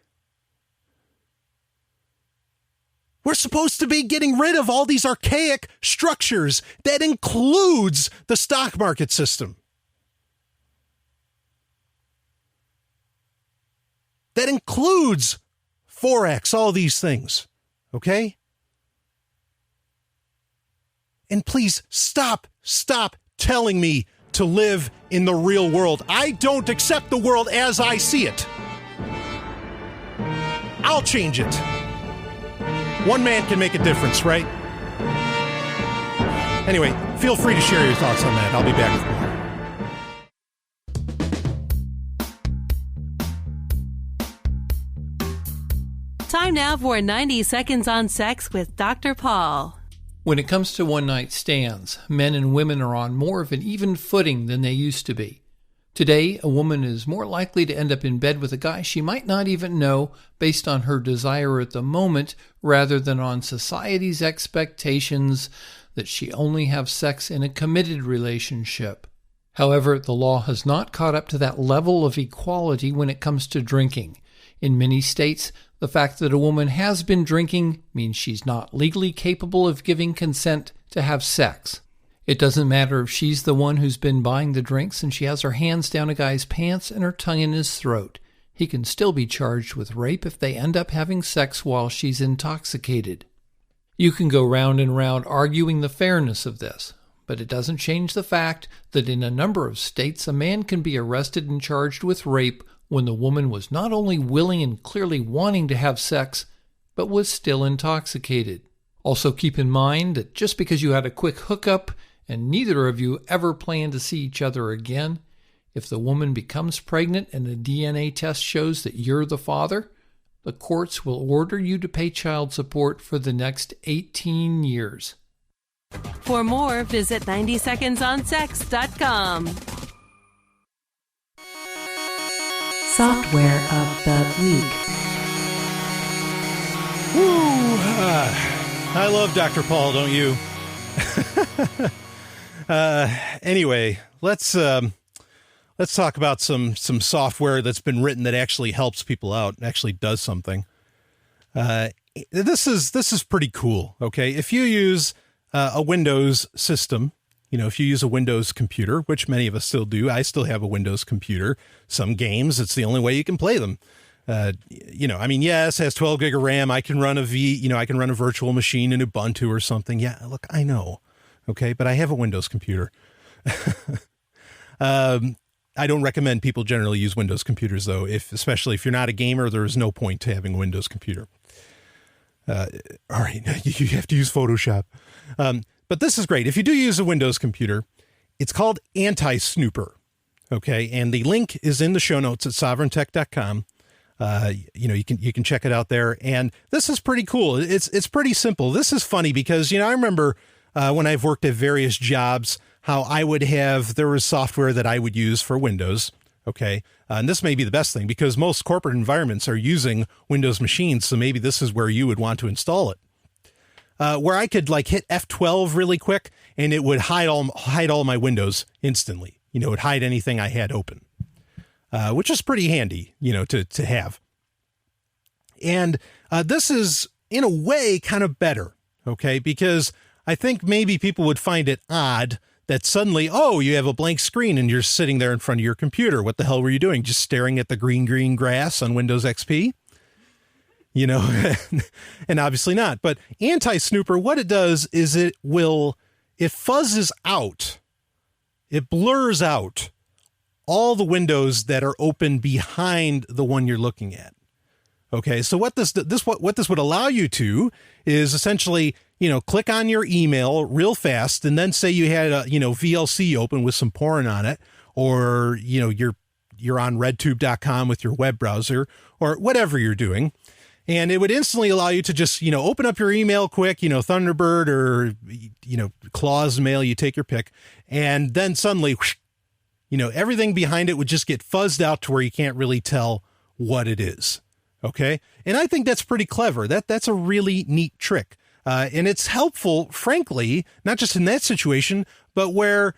Speaker 2: We're supposed to be getting rid of all these archaic structures. That includes the stock market system. That includes Forex, all these things. Okay? And please stop telling me to live in the real world. I don't accept the world as I see it. I'll change it. One man can make a difference, right? Anyway, feel free to share your thoughts on that. I'll be back with more.
Speaker 10: Time now for 90 Seconds on Sex with Dr. Paul.
Speaker 11: When it comes to one-night stands, men and women are on more of an even footing than they used to be. Today, a woman is more likely to end up in bed with a guy she might not even know based on her desire at the moment rather than on society's expectations that she only have sex in a committed relationship. However, the law has not caught up to that level of equality when it comes to drinking. In many states, the fact that a woman has been drinking means she's not legally capable of giving consent to have sex. It doesn't matter if she's the one who's been buying the drinks and she has her hands down a guy's pants and her tongue in his throat. He can still be charged with rape if they end up having sex while she's intoxicated. You can go round and round arguing the fairness of this, but it doesn't change the fact that in a number of states a man can be arrested and charged with rape when the woman was not only willing and clearly wanting to have sex, but was still intoxicated. Also keep in mind that just because you had a quick hookup and neither of you ever plan to see each other again, if the woman becomes pregnant and a DNA test shows that you're the father, The courts will order you to pay child support for the next 18 years.
Speaker 10: For more, visit 90secondsonsex.com.
Speaker 1: Software of the week.
Speaker 2: Woo! I love Dr. Paul, don't you? Anyway, let's talk about some software that's been written that actually helps people out, actually does something. This is pretty cool. Okay, if you use a Windows system, if you use a Windows computer, which many of us still do, I still have a Windows computer. Some games, it's the only way you can play them. Yes, it has 12 gig of RAM. I can run I can run a virtual machine in Ubuntu or something. Yeah, look, I know. Okay, but I have a Windows computer. I don't recommend people generally use Windows computers, though. Especially if you're not a gamer, there is no point to having a Windows computer. All right, you have to use Photoshop. But this is great. If you do use a Windows computer, it's called Anti-Snooper. Okay, and the link is in the show notes at sovryntech.com. You can check it out there. And this is pretty cool. It's pretty simple. This is funny because, I remember when I've worked at various jobs, how there was software that I would use for Windows. Okay. And this may be the best thing because most corporate environments are using Windows machines. So maybe this is where you would want to install it. Where I could hit F12 really quick and it would hide all my windows instantly. It would hide anything I had open, which is pretty handy, to have. And this is in a way kind of better. Okay. Because I think maybe people would find it odd that suddenly, you have a blank screen and you're sitting there in front of your computer. What the hell were you doing? Just staring at the green grass on Windows XP? And obviously not. But Anti-Snooper, what it does is it fuzzes out, it blurs out all the windows that are open behind the one you're looking at. Okay, so what this would allow you to is essentially, click on your email real fast, and then say you had a VLC open with some porn on it, or you're on redtube.com with your web browser, or whatever you're doing. And it would instantly allow you to just, open up your email quick, Thunderbird or, Claws Mail, you take your pick. And then suddenly, whoosh, everything behind it would just get fuzzed out to where you can't really tell what it is. Okay. And I think that's pretty clever. That's a really neat trick. And it's helpful, frankly, not just in that situation, but where,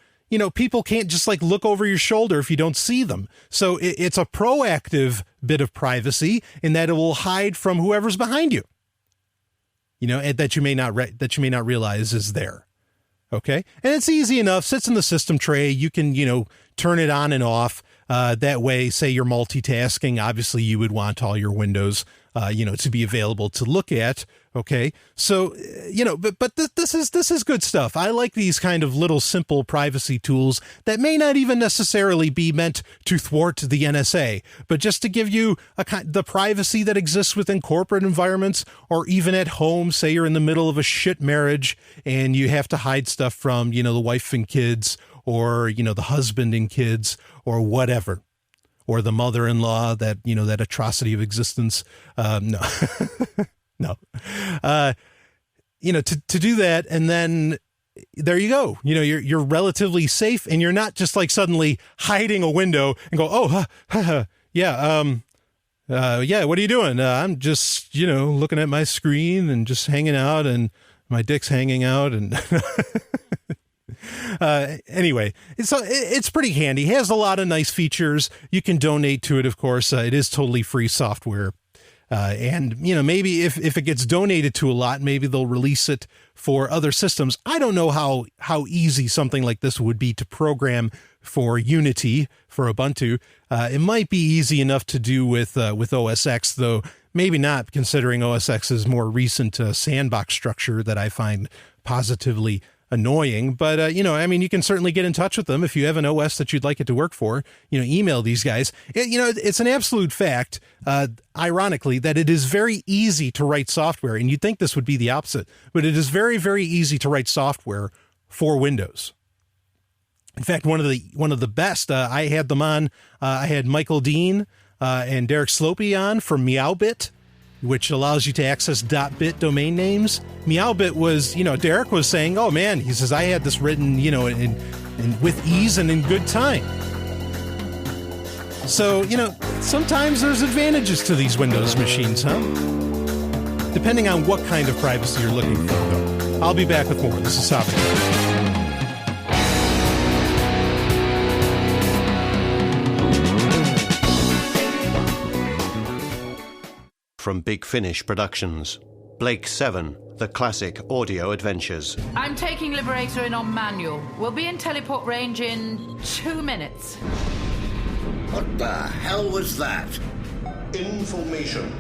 Speaker 2: people can't just look over your shoulder if you don't see them. So it's a proactive bit of privacy in that it will hide from whoever's behind you, and that you may not realize is there. Okay. And it's easy enough, sits in the system tray. You can, turn it on and off. That way, say you're multitasking, obviously you would want all your windows, to be available to look at. Okay. So, but this is good stuff. I like these kind of little simple privacy tools that may not even necessarily be meant to thwart the NSA, but just to give you the privacy that exists within corporate environments, or even at home. Say you're in the middle of a shit marriage and you have to hide stuff from, the wife and kids, or, the husband and kids, or whatever. Or the mother-in-law, that atrocity of existence. No. No, to do that. And then there you go. You're relatively safe, and you're not just suddenly hiding a window and go, yeah. What are you doing? I'm just, looking at my screen and just hanging out, and my dick's hanging out. And anyway, it's pretty handy. It has a lot of nice features. You can donate to it. Of course, it is totally free software. And, maybe if it gets donated to a lot, maybe they'll release it for other systems. I don't know how easy something like this would be to program for Unity, for Ubuntu. It might be easy enough to do with OS X, though maybe not, considering OS X's more recent sandbox structure that I find positively annoying. But, you can certainly get in touch with them if you have an OS that you'd like it to work for. Email these guys. It's an absolute fact, ironically, that it is very easy to write software. And you'd think this would be the opposite, but it is very, very easy to write software for Windows. In fact, one of the best, I had them on. I had Michael Dean and Derek Slopey on from Meowbit. which allows you to access .bit domain names. Meowbit was, Derek was saying, oh man, he says, I had this written, in with ease and in good time. So, sometimes there's advantages to these Windows machines, huh? Depending on what kind of privacy you're looking for, though. I'll be back with more. This is Sovryn.
Speaker 12: From Big Finish Productions, Blake 7, The Classic Audio Adventures.
Speaker 13: I'm taking Liberator in on manual. We'll be in teleport range in 2 minutes.
Speaker 14: What the hell was that?
Speaker 15: Information.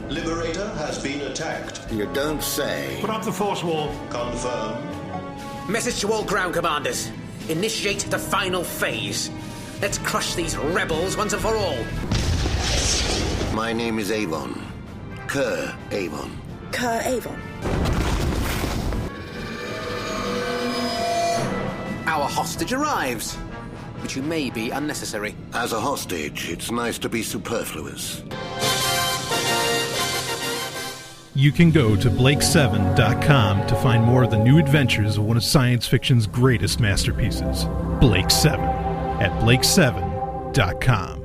Speaker 15: Liberator has been attacked.
Speaker 14: You don't say.
Speaker 15: Put up the force wall. Confirm.
Speaker 16: Message to all ground commanders. Initiate the final phase. Let's crush these rebels once and for all.
Speaker 14: My name is Avon. Kerr Avon.
Speaker 17: Kerr Avon.
Speaker 16: Our hostage arrives, which you may be unnecessary.
Speaker 14: As a hostage, it's nice to be superfluous.
Speaker 2: You can go to Blake7.com to find more of the new adventures of one of science fiction's greatest masterpieces, Blake 7, at Blake7.com.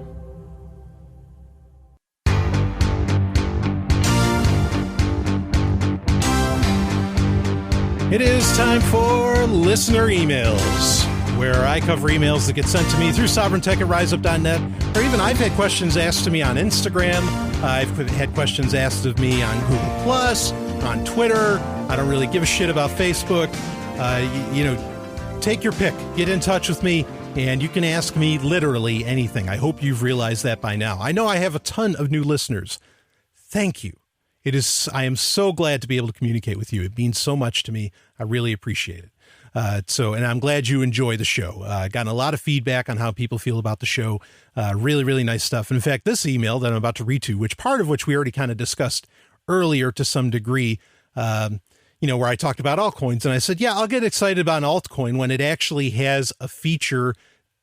Speaker 2: It is time for listener emails, where I cover emails that get sent to me through sovereigntech at riseup.net, or even I've had questions asked to me on Instagram. I've had questions asked of me on Google+, on Twitter. I don't really give a shit about Facebook. Take your pick. Get in touch with me, and you can ask me literally anything. I hope you've realized that by now. I know I have a ton of new listeners. Thank you. I am so glad to be able to communicate with you. It means so much to me. I really appreciate it. And I'm glad you enjoy the show. Gotten a lot of feedback on how people feel about the show. Really, really nice stuff. And in fact, this email that I'm about to read to, which we already kind of discussed earlier to some degree, where I talked about altcoins. And I said, yeah, I'll get excited about an altcoin when it actually has a feature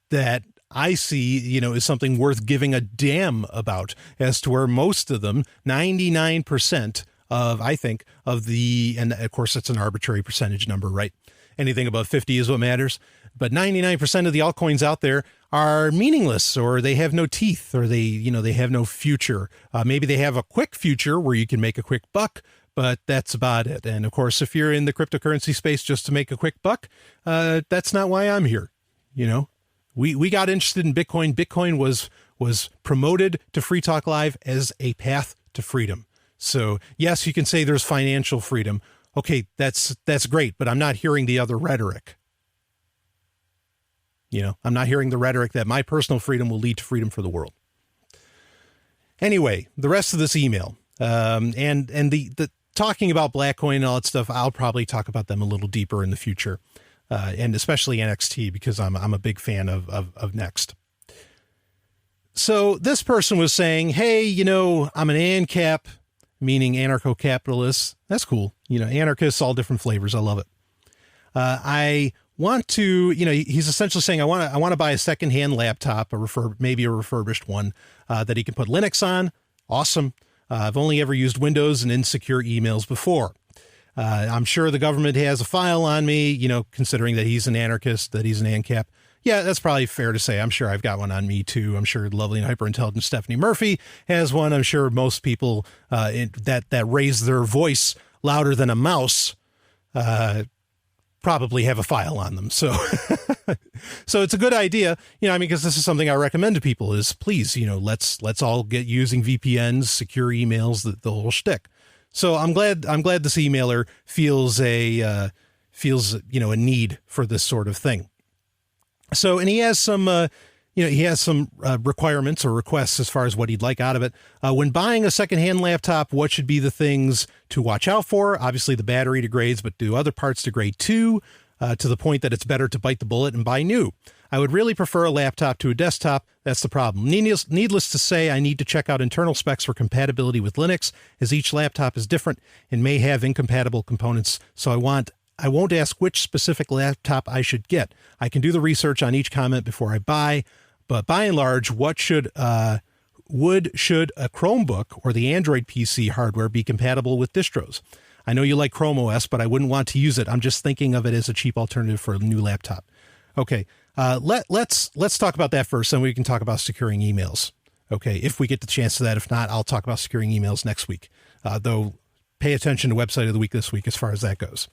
Speaker 2: that I see, is something worth giving a damn about, as to where most of them, 99% and of course it's an arbitrary percentage number, right? Anything above 50 is what matters. But 99% of the altcoins out there are meaningless, or they have no teeth, or they have no future. Maybe they have a quick future where you can make a quick buck, but that's about it. And of course, if you're in the cryptocurrency space just to make a quick buck, that's not why I'm here. We got interested in Bitcoin. Bitcoin was promoted to Free Talk Live as a path to freedom. So yes, you can say there's financial freedom. Okay, that's great, but I'm not hearing the other rhetoric. I'm not hearing the rhetoric that my personal freedom will lead to freedom for the world. Anyway, the rest of this email, and the talking about BLACKCOIN and all that stuff, I'll probably talk about them a little deeper in the future. And especially NXT, because I'm a big fan of Next. So this person was saying, hey, I'm an ANCAP, meaning anarcho-capitalist. That's cool. Anarchists, all different flavors. I love it. I want to, he's essentially saying, I want to buy a secondhand laptop, maybe a refurbished one, that he can put Linux on. Awesome. I've only ever used Windows and insecure emails before. I'm sure the government has a file on me, considering that he's an anarchist, that he's an ANCAP. Yeah, that's probably fair to say. I'm sure I've got one on me too. I'm sure lovely and hyper-intelligent Stephanie Murphy has one. I'm sure most people that raise their voice louder than a mouse probably have a file on them. So so it's a good idea, because this is something I recommend to people is please, let's all get using VPNs, secure emails, the whole shtick. So I'm glad this emailer feels a need for this sort of thing. So, and he has some requirements or requests as far as what he'd like out of it. When buying a secondhand laptop, what should be the things to watch out for? Obviously the battery degrades, but do other parts degrade too, to the point that it's better to bite the bullet and buy new? I would really prefer a laptop to a desktop. That's the problem. Needless to say, I need to check out internal specs for compatibility with Linux, as each laptop is different and may have incompatible components. So I won't ask which specific laptop I should get. I can do the research on each comment before I buy, but by and large, what should should a Chromebook or the Android PC hardware be compatible with distros? I know you like Chrome OS, but I wouldn't want to use it. I'm just thinking of it as a cheap alternative for a new laptop. Okay, let's talk about that first, and we can talk about securing emails. Okay, if we get the chance to that. If not, I'll talk about securing emails next week. Though, pay attention to Website of the Week this week as far as that goes.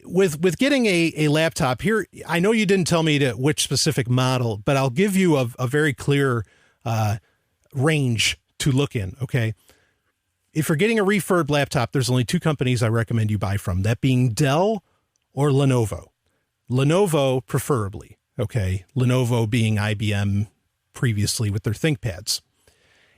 Speaker 2: With getting a laptop here, I know you didn't tell me which specific model, but I'll give you a very clear range to look in. Okay. If you're getting a refurbed laptop, there's only two companies I recommend you buy from, that being Dell or Lenovo. Lenovo preferably, okay? Lenovo being IBM previously with their ThinkPads.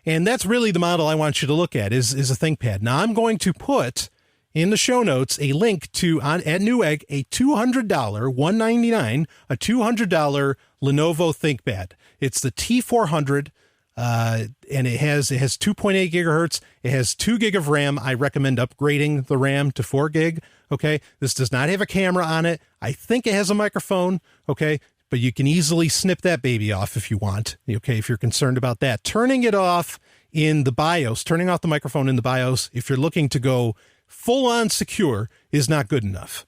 Speaker 2: And that's really the model I want you to look at is a ThinkPad. Now, I'm going to put in the show notes a link to, at Newegg, a $200, $199, a $200 Lenovo ThinkPad. It's the T400. And it has 2.8 gigahertz. It has 2 gig of RAM. I recommend upgrading the RAM to 4 gig. Okay. This does not have a camera on it. I think it has a microphone. Okay. But you can easily snip that baby off if you want. Okay. If you're concerned about that, turning it off in the BIOS, turning off the microphone in the BIOS, if you're looking to go full on secure, is not good enough.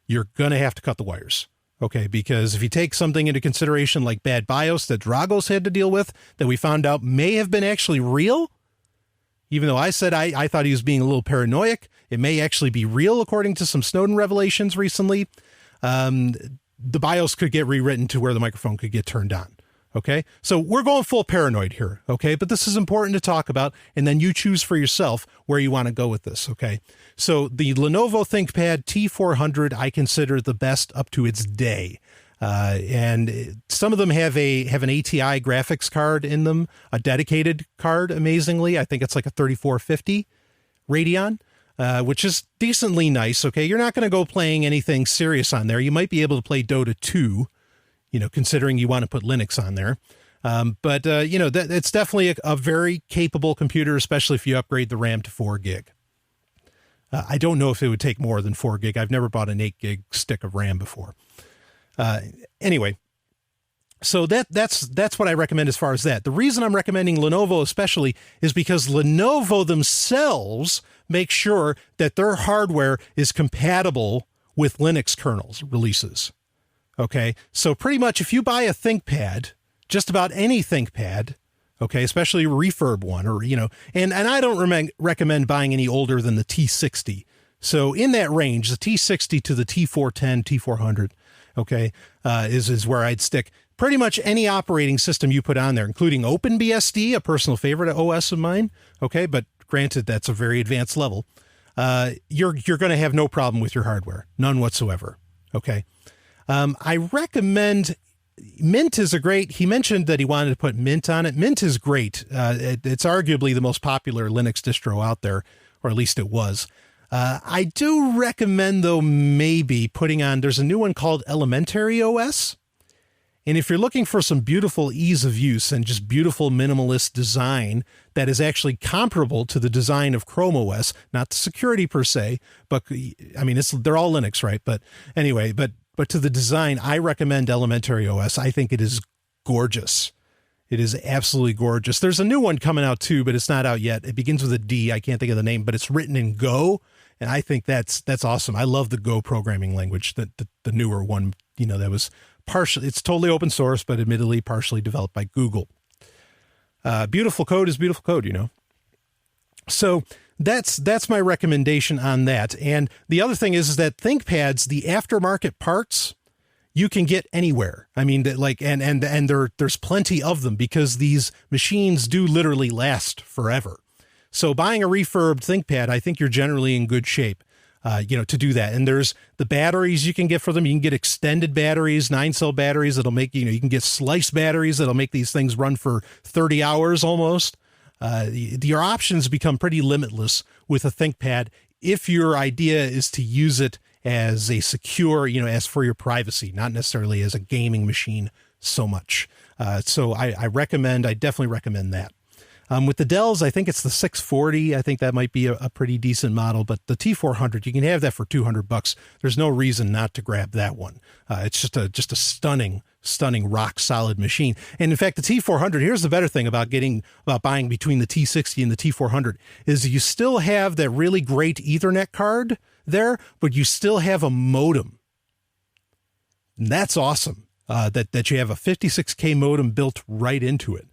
Speaker 2: You're going to have to cut the wires. Okay, because if you take something into consideration like bad BIOS that Dragos had to deal with, that we found out may have been actually real, even though I said I thought he was being a little paranoid, it may actually be real according to some Snowden revelations recently. The BIOS could get rewritten to where the microphone could get turned on. Okay, so we're going full paranoid here. Okay, but this is important to talk about, and then you choose for yourself where you want to go with this. Okay, so the Lenovo ThinkPad T400 I consider the best up to its day, and some of them have an ATI graphics card in them, a dedicated card. Amazingly, I think it's like a 3450 Radeon. Which is decently nice. Okay, you're not going to go playing anything serious on there. You might be able to play Dota 2. Considering you want to put Linux on there. But it's definitely a very capable computer, especially if you upgrade the RAM to 4 gig. I don't know if it would take more than 4 gig. I've never bought an 8 gig stick of RAM before. Anyway, so that's what I recommend as far as that. The reason I'm recommending Lenovo especially is because Lenovo themselves make sure that their hardware is compatible with Linux kernels releases. Okay, so pretty much if you buy a ThinkPad, just about any ThinkPad, okay, especially a refurb one, or, and I don't recommend buying any older than the T60. So in that range, the T60 to the T410, T400, okay, is where I'd stick. Pretty much any operating system you put on there, including OpenBSD, a personal favorite OS of mine, okay, but granted, that's a very advanced level, you're going to have no problem with your hardware, none whatsoever, okay. I recommend Mint is he mentioned that he wanted to put Mint on it. Mint is great. It's arguably the most popular Linux distro out there, or at least it was. I do recommend, though, maybe putting on, there's a new one called Elementary OS. And if you're looking for some beautiful ease of use and just beautiful minimalist design that is actually comparable to the design of Chrome OS, not the security per se, but I mean, they're all Linux, right? But anyway, but to the design, I recommend Elementary OS. I think it is gorgeous. It is absolutely gorgeous. There's a new one coming out too, but it's not out yet. It begins with a D. I can't think of the name, but it's written in Go. And I think that's awesome. I love the Go programming language, the newer one, that was partially, it's totally open source, but admittedly partially developed by Google. Beautiful code is beautiful code, So that's my recommendation on that. And the other thing is that ThinkPads, the aftermarket parts, you can get anywhere. I mean, and there's plenty of them because these machines do literally last forever. So buying a refurbed ThinkPad, I think you're generally in good shape, to do that. And there's the batteries you can get for them. You can get extended batteries, 9-cell batteries that'll make, you can get slice batteries that'll make these things run for 30 hours almost. Your options become pretty limitless with a ThinkPad if your idea is to use it as a secure, as for your privacy, not necessarily as a gaming machine so much. So I definitely recommend that. With the Dells, I think it's the 640. I think that might be a pretty decent model, but the T400, you can have that for $200. There's no reason not to grab that one. It's just a stunning rock solid machine. And in fact, the T400, here's the better thing about buying between the T60 and the T400 is you still have that really great Ethernet card there, but you still have a modem. And that's awesome. That you have a 56K modem built right into it.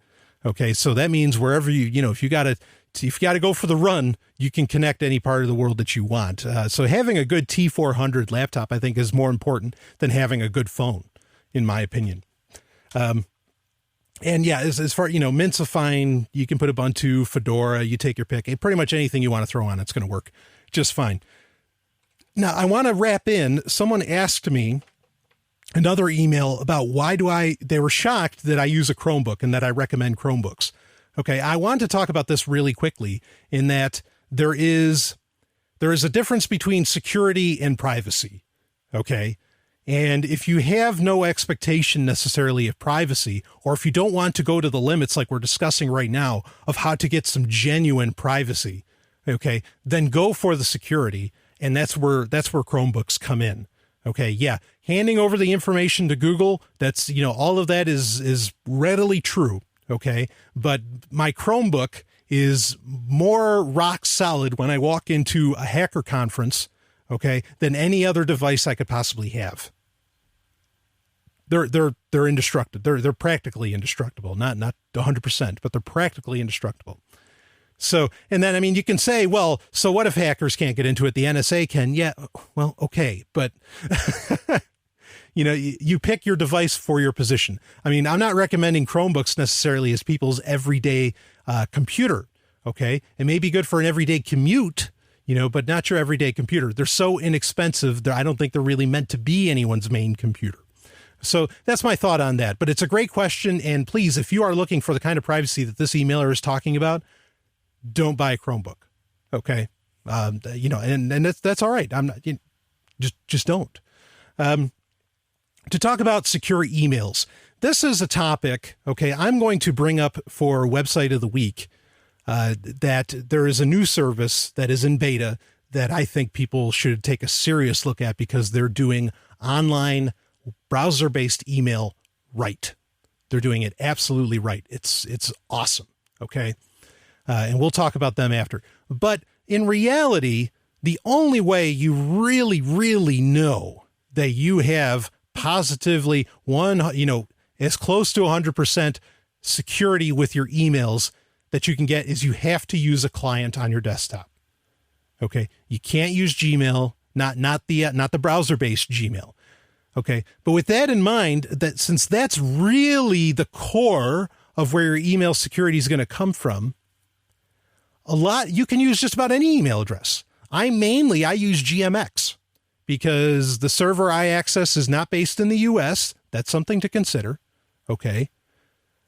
Speaker 2: Okay, so that means wherever if you got to go for the run, you can connect any part of the world that you want. So having a good T400 laptop, I think, is more important than having a good phone, in my opinion. And yeah, as far, Mint's a fine. You can put Ubuntu, Fedora, you take your pick. Pretty much anything you want to throw on, it's going to work just fine. Now, I want to wrap in. Someone asked me another email about they were shocked that I use a Chromebook and that I recommend Chromebooks. Okay, I want to talk about this really quickly in that there is a difference between security and privacy. Okay, and if you have no expectation necessarily of privacy, or if you don't want to go to the limits like we're discussing right now of how to get some genuine privacy, okay, then go for the security, and that's where Chromebooks come in. Okay, yeah, handing over the information to Google, that's, all of that is readily true, okay? But my Chromebook is more rock solid when I walk into a hacker conference, okay, than any other device I could possibly have. They're indestructible. They're practically indestructible. Not 100%, but they're practically indestructible. So, and then, you can say, well, so what if hackers can't get into it? The NSA can. Yeah, well, okay. But, you pick your device for your position. I'm not recommending Chromebooks necessarily as people's everyday computer. Okay. It may be good for an everyday commute, but not your everyday computer. They're so inexpensive that I don't think they're really meant to be anyone's main computer. So that's my thought on that. But it's a great question. And please, if you are looking for the kind of privacy that this emailer is talking about, don't buy a Chromebook. Okay. And that's all right. I'm not, just don't. To talk about secure emails. This is a topic, okay, I'm going to bring up for Website of the Week, that there is a new service that is in beta that I think people should take a serious look at because they're doing online browser-based email right. They're doing it absolutely right. It's awesome. Okay. And we'll talk about them after. But in reality, the only way you really, really know that you have positively as close to 100% security with your emails that you can get is you have to use a client on your desktop. Okay. You can't use Gmail, not the browser-based Gmail. Okay. But with that in mind, that since that's really the core of where your email security is going to come from, you can use just about any email address. I use GMX because the server I access is not based in the US. That's something to consider. Okay.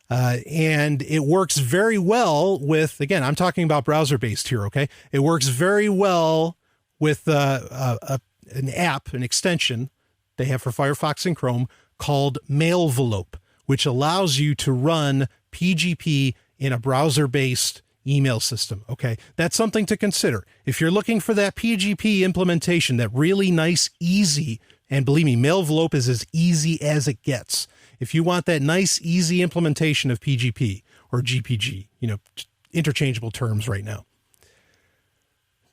Speaker 2: And it works very well with, again, I'm talking about browser based here. Okay. It works very well with, an app, an extension they have for Firefox and Chrome called Mailvelope, which allows you to run PGP in a browser based email system. Okay. That's something to consider. If you're looking for that PGP implementation, that really nice, easy, and believe me, Mailvelope is as easy as it gets. If you want that nice, easy implementation of PGP or GPG, interchangeable terms right now,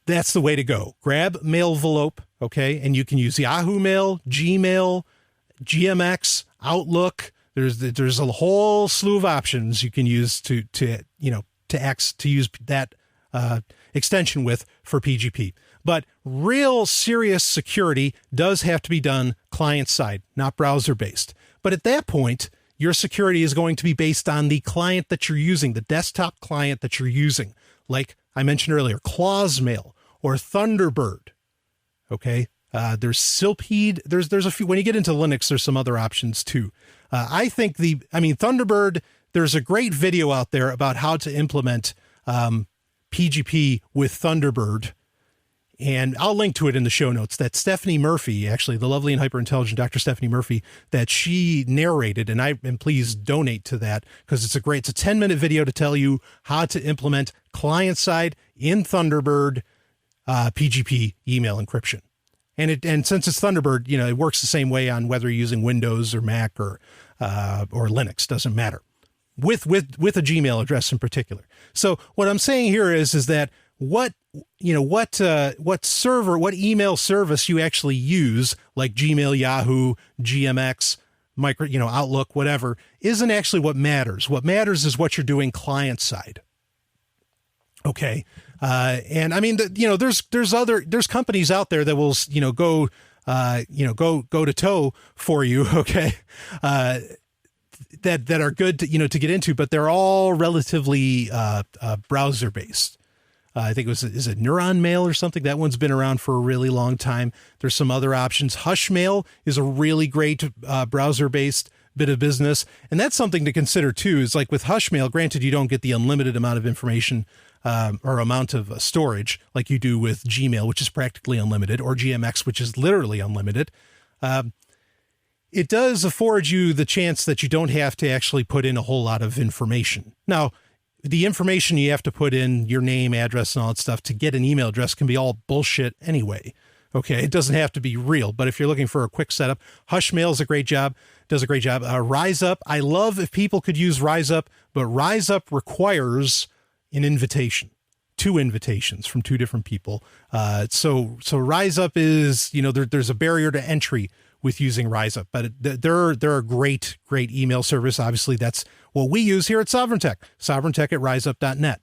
Speaker 2: that's the way to go. Grab Mailvelope. Okay. And you can use Yahoo Mail, Gmail, GMX, Outlook. There's a whole slew of options you can use to use that extension with for PGP. But real serious security does have to be done client side, not browser based. But at that point, your security is going to be based on the client that you're using, the desktop client that you're using. Like I mentioned earlier, Clawsmail or Thunderbird. Okay. There's Silpede. There's a few, when you get into Linux, there's some other options too. I think Thunderbird, there's a great video out there about how to implement PGP with Thunderbird. And I'll link to it in the show notes, that Stephanie Murphy, actually, the lovely and hyper-intelligent Dr. Stephanie Murphy, that she narrated, and please donate to that, because it's a 10-minute video to tell you how to implement client-side in Thunderbird PGP email encryption. And since it's Thunderbird, it works the same way on whether you're using Windows or Mac or Linux, doesn't matter, with a Gmail address in particular. So what I'm saying here is that what email service you actually use, like Gmail, Yahoo, GMX, Outlook, whatever, isn't actually what matters. What matters is what you're doing client side. Okay. And I mean, there's companies out there that will, go to toe for you. Okay. That are good to get into, but they're all relatively, browser based. I think is it Neuron Mail or something? That one's been around for a really long time. There's some other options. Hushmail is a really great, browser based bit of business. And that's something to consider too, is like with Hushmail, granted, you don't get the unlimited amount of information, or amount of storage like you do with Gmail, which is practically unlimited, or GMX, which is literally unlimited. It does afford you the chance that you don't have to actually put in a whole lot of information. Now, the information you have to put in, your name, address, and all that stuff to get an email address can be all bullshit anyway. Okay, it doesn't have to be real, but if you're looking for a quick setup, Hushmail is a great job, does a great job. RiseUp, I love if people could use RiseUp, but RiseUp requires an invitation, 2 invitations from 2 different people. So RiseUp is, there's a barrier to entry with using RiseUp, but they're a great email service. Obviously, that's what we use here at SovrynTech at riseup.net.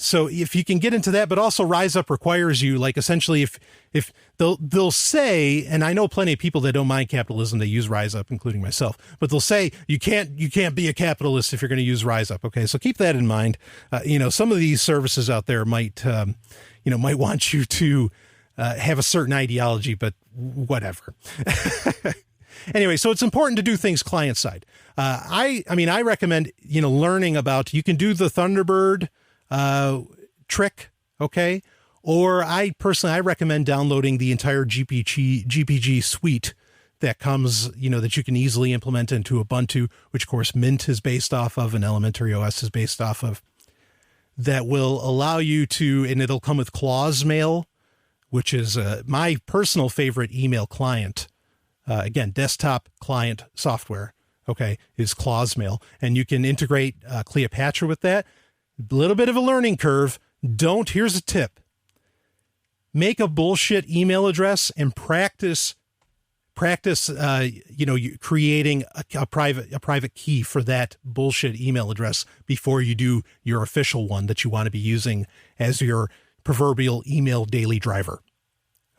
Speaker 2: So if you can get into that, but also RiseUp requires you, like, essentially if they'll say, and I know plenty of people that don't mind capitalism, they use RiseUp, including myself, but they'll say you can't be a capitalist if you're going to use RiseUp. Okay. So keep that in mind. Some of these services out there might want you to, have a certain ideology, but whatever. Anyway, so it's important to do things client side. I recommend, learning about, you can do the Thunderbird trick. Okay. Or I recommend downloading the entire GPG suite that comes, that you can easily implement into Ubuntu, which of course Mint is based off of and Elementary OS is based off of, that will allow you to, and it'll come with Clause Mail, which is my personal favorite email client. Again, desktop client software, okay, is Clause Mail. And you can integrate Cleopatra with that. A little bit of a learning curve. Here's a tip. Make a bullshit email address and practice creating a private key for that bullshit email address before you do your official one that you want to be using as your proverbial email daily driver.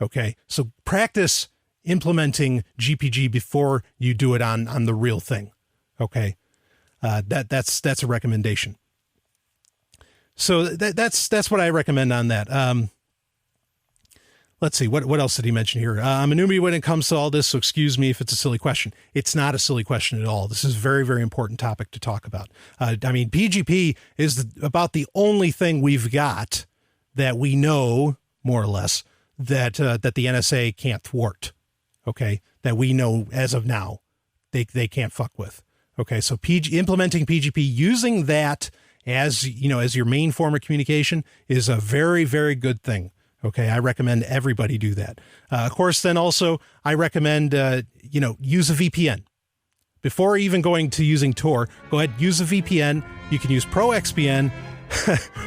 Speaker 2: Okay. So practice implementing GPG before you do it on the real thing. Okay. That's a recommendation. So that's what I recommend on that. Let's see, what else did he mention here? I'm a newbie when it comes to all this, so excuse me if it's a silly question. It's not a silly question at all. This is a very, very important topic to talk about. PGP is about the only thing we've got that we know, more or less, that the NSA can't thwart. Okay, that we know as of now, they can't fuck with. Okay, so implementing PGP using that as your main form of communication is a very, very good thing. Okay, I recommend everybody do that. Of course, then also I recommend use a VPN. Before even going to using Tor, go ahead, use a VPN. You can use ProXPN,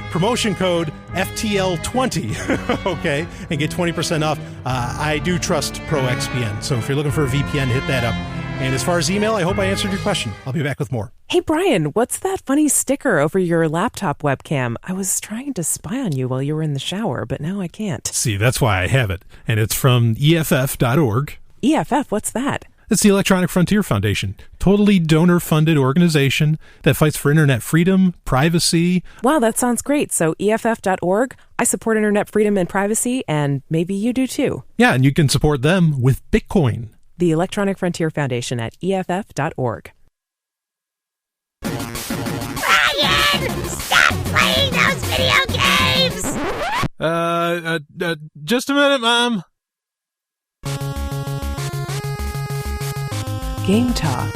Speaker 2: promotion code FTL20, okay, and get 20% off. I do trust ProXPN, so if you're looking for a VPN, hit that up. And as far as email, I hope I answered your question. I'll be back with more.
Speaker 1: Hey, Brian, what's that funny sticker over your laptop webcam? I was trying to spy on you while you were in the shower, but now I can't.
Speaker 2: See, that's why I have it. And it's from EFF.org.
Speaker 1: EFF, what's that?
Speaker 2: It's the Electronic Frontier Foundation, totally donor-funded organization that fights for internet freedom, privacy.
Speaker 1: Wow, that sounds great. So EFF.org, I support internet freedom and privacy, and maybe you do too.
Speaker 2: Yeah, and you can support them with Bitcoin.
Speaker 1: The Electronic Frontier Foundation at EFF.org.
Speaker 17: Brian! Stop playing those video games!
Speaker 2: Just a minute, Mom.
Speaker 1: Game Talk.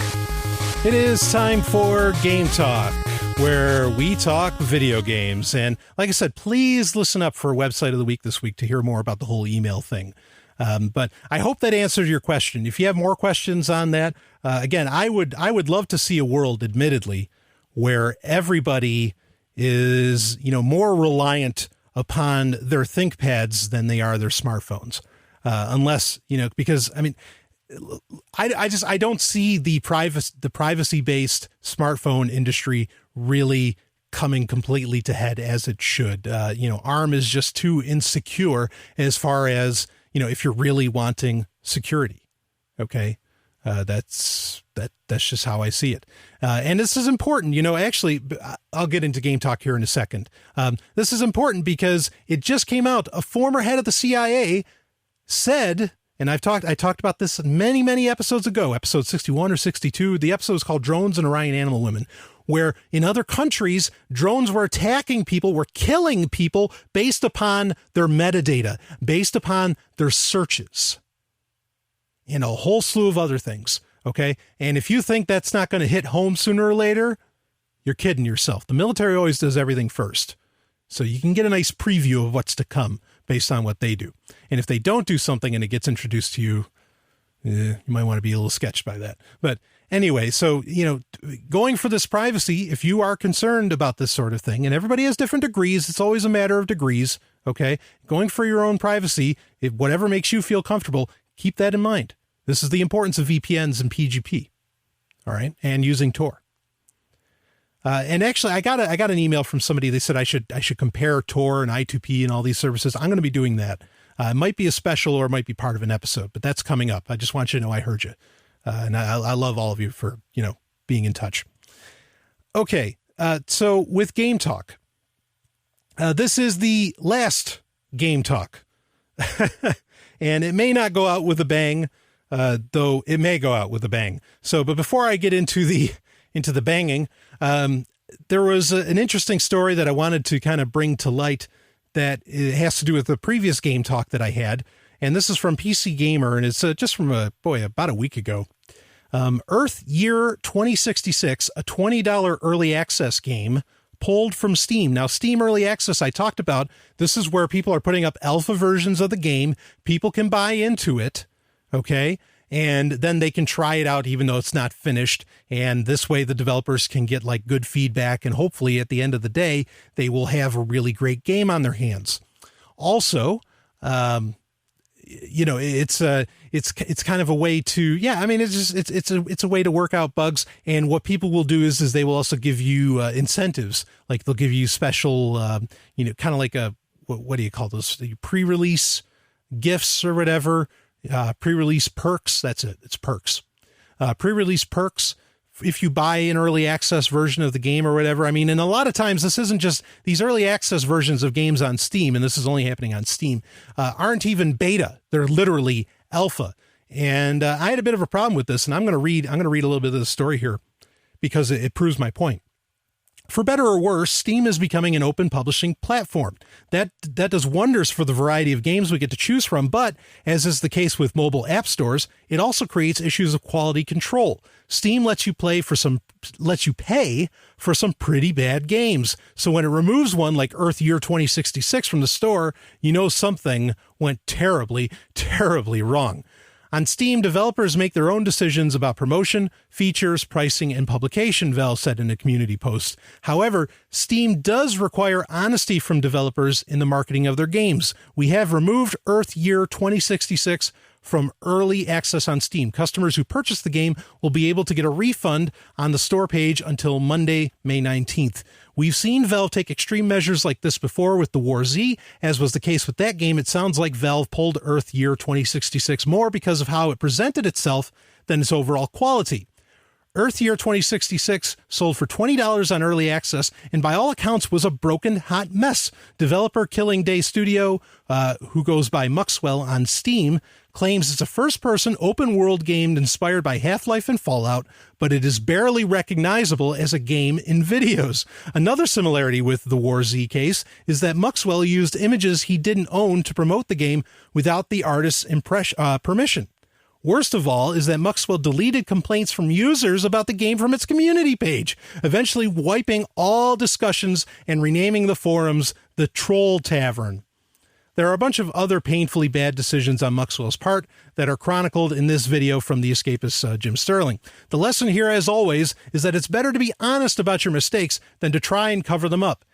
Speaker 2: It is time for Game Talk, where we talk video games. And like I said, please listen up for Website of the Week this week to hear more about the whole email thing. But I hope that answered your question. If you have more questions on that, again, I would love to see a world, admittedly, where everybody is, more reliant upon their ThinkPads than they are their smartphones. Unless, because I don't see the privacy-based smartphone industry really coming completely to head as it should. ARM is just too insecure as far as, if you're really wanting security. Okay. That's just how I see it. And this is important, actually, I'll get into Game Talk here in a second. This is important because it just came out. A former head of the CIA said, and I talked about this many, many episodes ago, episode 61 or 62. The episode is called Drones and Orion Animal Women, where in other countries, drones were attacking people, were killing people based upon their metadata, based upon their searches, and a whole slew of other things. Okay. And if you think that's not going to hit home sooner or later, you're kidding yourself. The military always does everything first. So you can get a nice preview of what's to come based on what they do. And if they don't do something and it gets introduced to you, you might want to be a little sketched by that. But anyway, so, going for this privacy, if you are concerned about this sort of thing, and everybody has different degrees, it's always a matter of degrees. Okay. Going for your own privacy, if whatever makes you feel comfortable, keep that in mind. This is the importance of VPNs and PGP. All right. And using Tor. And actually, I got an email from somebody. They said I should compare Tor and I2P and all these services. I'm going to be doing that. It might be a special or it might be part of an episode, but that's coming up. I just want you to know I heard you. And I love all of you for, being in touch. Okay. So with Game Talk, this is the last Game Talk. And it may not go out with a bang, though it may go out with a bang. So, but before I get into the banging, there was an interesting story that I wanted to kind of bring to light that it has to do with the previous Game Talk that I had. And this is from PC Gamer, and it's just from about a week ago. Earth Year 2066, a $20 early access game pulled from Steam. Now, Steam Early Access, I talked about, this is where people are putting up alpha versions of the game. People can buy into it, okay? And then they can try it out even though it's not finished. And this way the developers can get like good feedback. And hopefully at the end of the day, they will have a really great game on their hands. Also, it's kind of a way to, it's a way to work out bugs. And what people will do is they will also give you incentives. Like they'll give you special, kind of like what do you call those? Pre-release gifts or whatever. Pre-release perks. That's it. It's perks. Pre-release perks. If you buy an early access version of the game or whatever. And a lot of times this isn't just these early access versions of games on Steam, and this is only happening on Steam, aren't even beta. They're literally alpha. And I had a bit of a problem with this, and I'm going to read a little bit of the story here because it proves my point. For better or worse, Steam is becoming an open publishing platform. That does wonders for the variety of games we get to choose from, but as is the case with mobile app stores, it also creates issues of quality control. Steam lets you pay for some pretty bad games. So when it removes one like Earth Year 2066 from the store, something went terribly, terribly wrong. On Steam, developers make their own decisions about promotion, features, pricing, and publication, Valve said in a community post. However, Steam does require honesty from developers in the marketing of their games. We have removed Earth Year 2066 from early access on Steam. Customers who purchase the game will be able to get a refund on the store page until Monday, May 19th. We've seen Valve take extreme measures like this before with the War Z. As was the case with that game, it sounds like Valve pulled Earth Year 2066 more because of how it presented itself than its overall quality. Earth Year 2066 sold for $20 on early access, and by all accounts was a broken hot mess. Developer Killing Day Studio, who goes by Muxwell on Steam, claims it's a first-person open-world game inspired by Half-Life and Fallout, but it is barely recognizable as a game in videos. Another similarity with the War Z case is that Muxwell used images he didn't own to promote the game without the artist's permission. Worst of all is that Muxwell deleted complaints from users about the game from its community page, eventually wiping all discussions and renaming the forums the Troll Tavern. There are a bunch of other painfully bad decisions on Muxwell's part that are chronicled in this video from the escapist Jim Sterling. The lesson here, as always, is that it's better to be honest about your mistakes than to try and cover them up.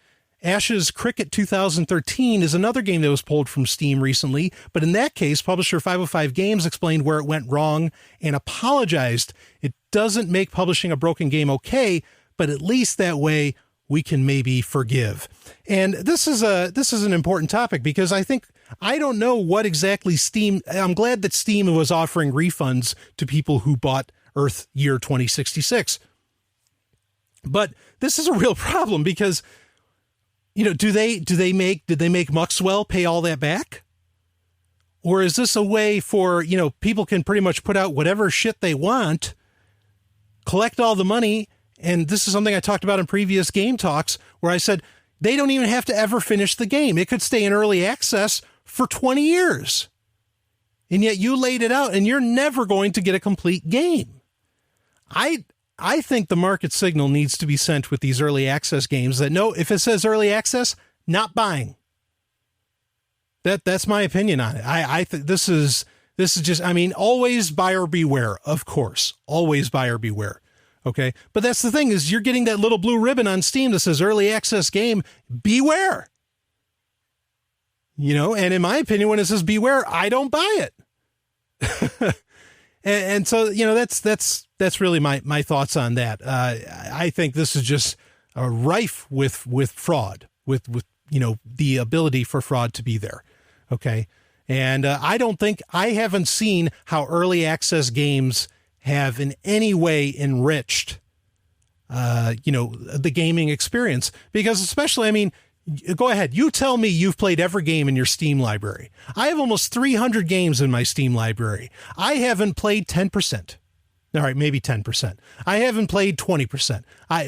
Speaker 2: Ash's Cricket 2013 is another game that was pulled from Steam recently, but in that case, publisher 505 Games explained where it went wrong and apologized. It doesn't make publishing a broken game okay, but at least that way we can maybe forgive. And this is an important topic because I don't know what exactly Steam. I'm glad that Steam was offering refunds to people who bought Earth Year 2066. But this is a real problem because, did they make Muxwell pay all that back? Or is this a way for, people can pretty much put out whatever shit they want, collect all the money. And this is something I talked about in previous game talks where I said they don't even have to ever finish the game. It could stay in early access for 20 years. And yet you laid it out and you're never going to get a complete game. I think the market signal needs to be sent with these early access games that no, if it says early access, not buying. That's my opinion on it. I think this is just, always buyer beware, of course, always buyer beware. Okay. But that's the thing is you're getting that little blue ribbon on Steam that says early access game, beware. And in my opinion, when it says beware, I don't buy it. and so, that's really my thoughts on that. I think this is just rife with fraud, with the ability for fraud to be there. Okay. And I haven't seen how early access games have in any way enriched, the gaming experience. Because especially, go ahead. You tell me you've played every game in your Steam library. I have almost 300 games in my Steam library. I haven't played 10%. All right, maybe 10%. I haven't played 20%. I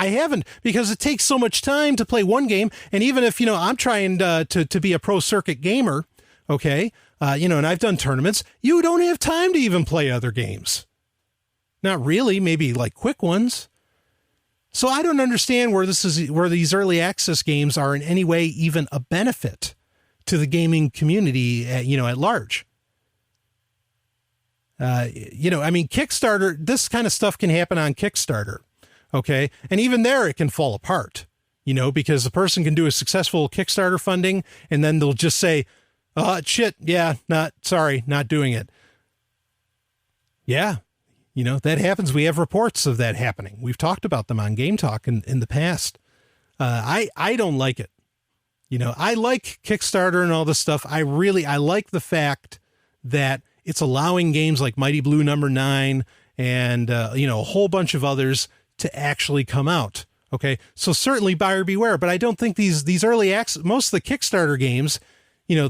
Speaker 2: haven't, because it takes so much time to play one game. And even if, I'm trying to be a pro circuit gamer, okay, and I've done tournaments, you don't have time to even play other games. Not really, maybe like quick ones. So I don't understand where these early access games are in any way even a benefit to the gaming community, at large. Kickstarter, this kind of stuff can happen on Kickstarter. Okay. And even there, it can fall apart, because the person can do a successful Kickstarter funding and then they'll just say, oh, shit. Yeah. Not doing it. Yeah. That happens. We have reports of that happening. We've talked about them on Game Talk in the past. I don't like it. I like Kickstarter and all this stuff. I like the fact that it's allowing games like Mighty Blue #9 and, a whole bunch of others to actually come out. Okay. So certainly buyer beware, but I don't think these early access, most of the Kickstarter games, you'll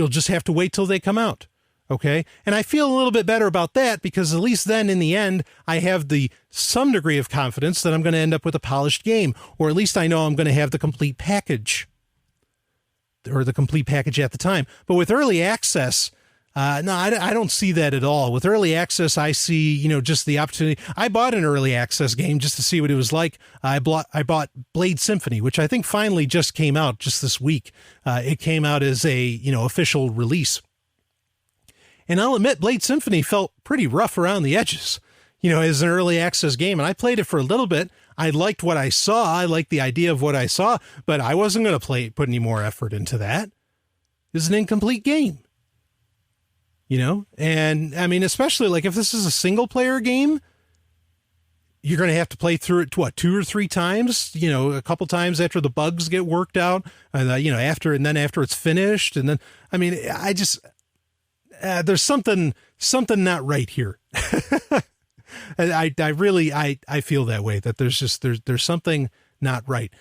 Speaker 2: just have to wait till they come out. Okay. And I feel a little bit better about that because at least then in the end, I have some degree of confidence that I'm going to end up with a polished game, or at least I know I'm going to have the complete package or the complete package at the time. But with early access, no, I don't see that at all. With early access, I see, just the opportunity. I bought an early access game just to see what it was like. I bought Blade Symphony, which I think finally just came out just this week. It came out as a, official release. And I'll admit, Blade Symphony felt pretty rough around the edges, as an early access game. And I played it for a little bit. I liked what I saw. I liked the idea of what I saw, but I wasn't going to put any more effort into that. It's an incomplete game. And especially like if this is a single player game, you're going to have to play through it, 2 or 3 times, a couple times after the bugs get worked out, and, after it's finished. And then, there's something not right here. I feel that way, that there's something not right.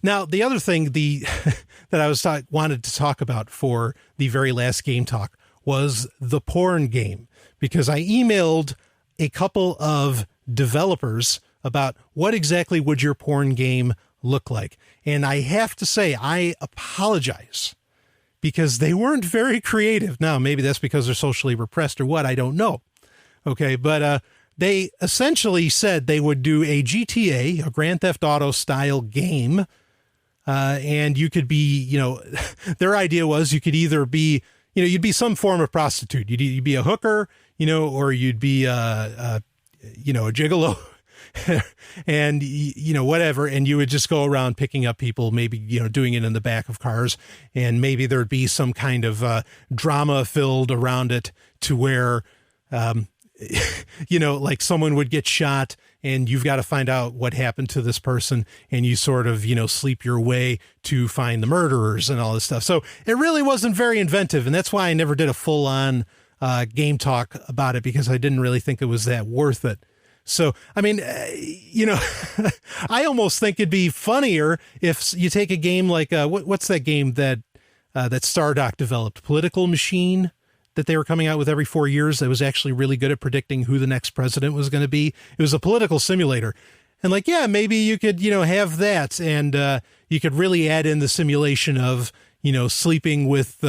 Speaker 2: Now, the other thing that I wanted to talk about for the very last game talk was the porn game, because I emailed a couple of developers about what exactly would your porn game look like. And I have to say, I apologize, because they weren't very creative. Now, maybe that's because they're socially repressed or what, I don't know. Okay, but they essentially said they would do a GTA, a Grand Theft Auto style game, and you could be, their idea was you could either be, you'd be some form of prostitute. You'd be a hooker, or you'd be, a gigolo, and, whatever. And you would just go around picking up people, maybe, doing it in the back of cars. And maybe there'd be some kind of drama filled around it to where, like someone would get shot and you've got to find out what happened to this person, and you sort of, sleep your way to find the murderers and all this stuff. So it really wasn't very inventive. And that's why I never did a full on game talk about it, because I didn't really think it was that worth it. So, I mean, I almost think it'd be funnier if you take a game like, what's that game that Stardock developed, Political Machine, that they were coming out with every 4 years, that was actually really good at predicting who the next president was going to be. It was a political simulator. And maybe you could, have that, and you could really add in the simulation of, sleeping with,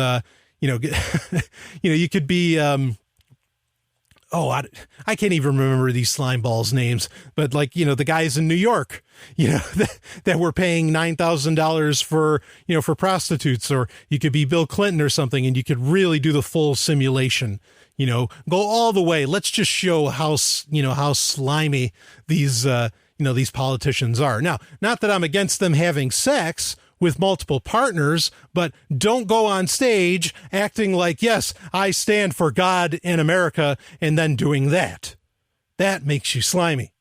Speaker 2: you could be, I can't even remember these slime balls names, but the guys in New York, that were paying $9,000 for prostitutes, or you could be Bill Clinton or something, and you could really do the full simulation, go all the way. Let's just show how slimy these politicians are. Now, not that I'm against them having sex with multiple partners, but don't go on stage acting like, yes, I stand for God and America, and then doing that. That makes you slimy.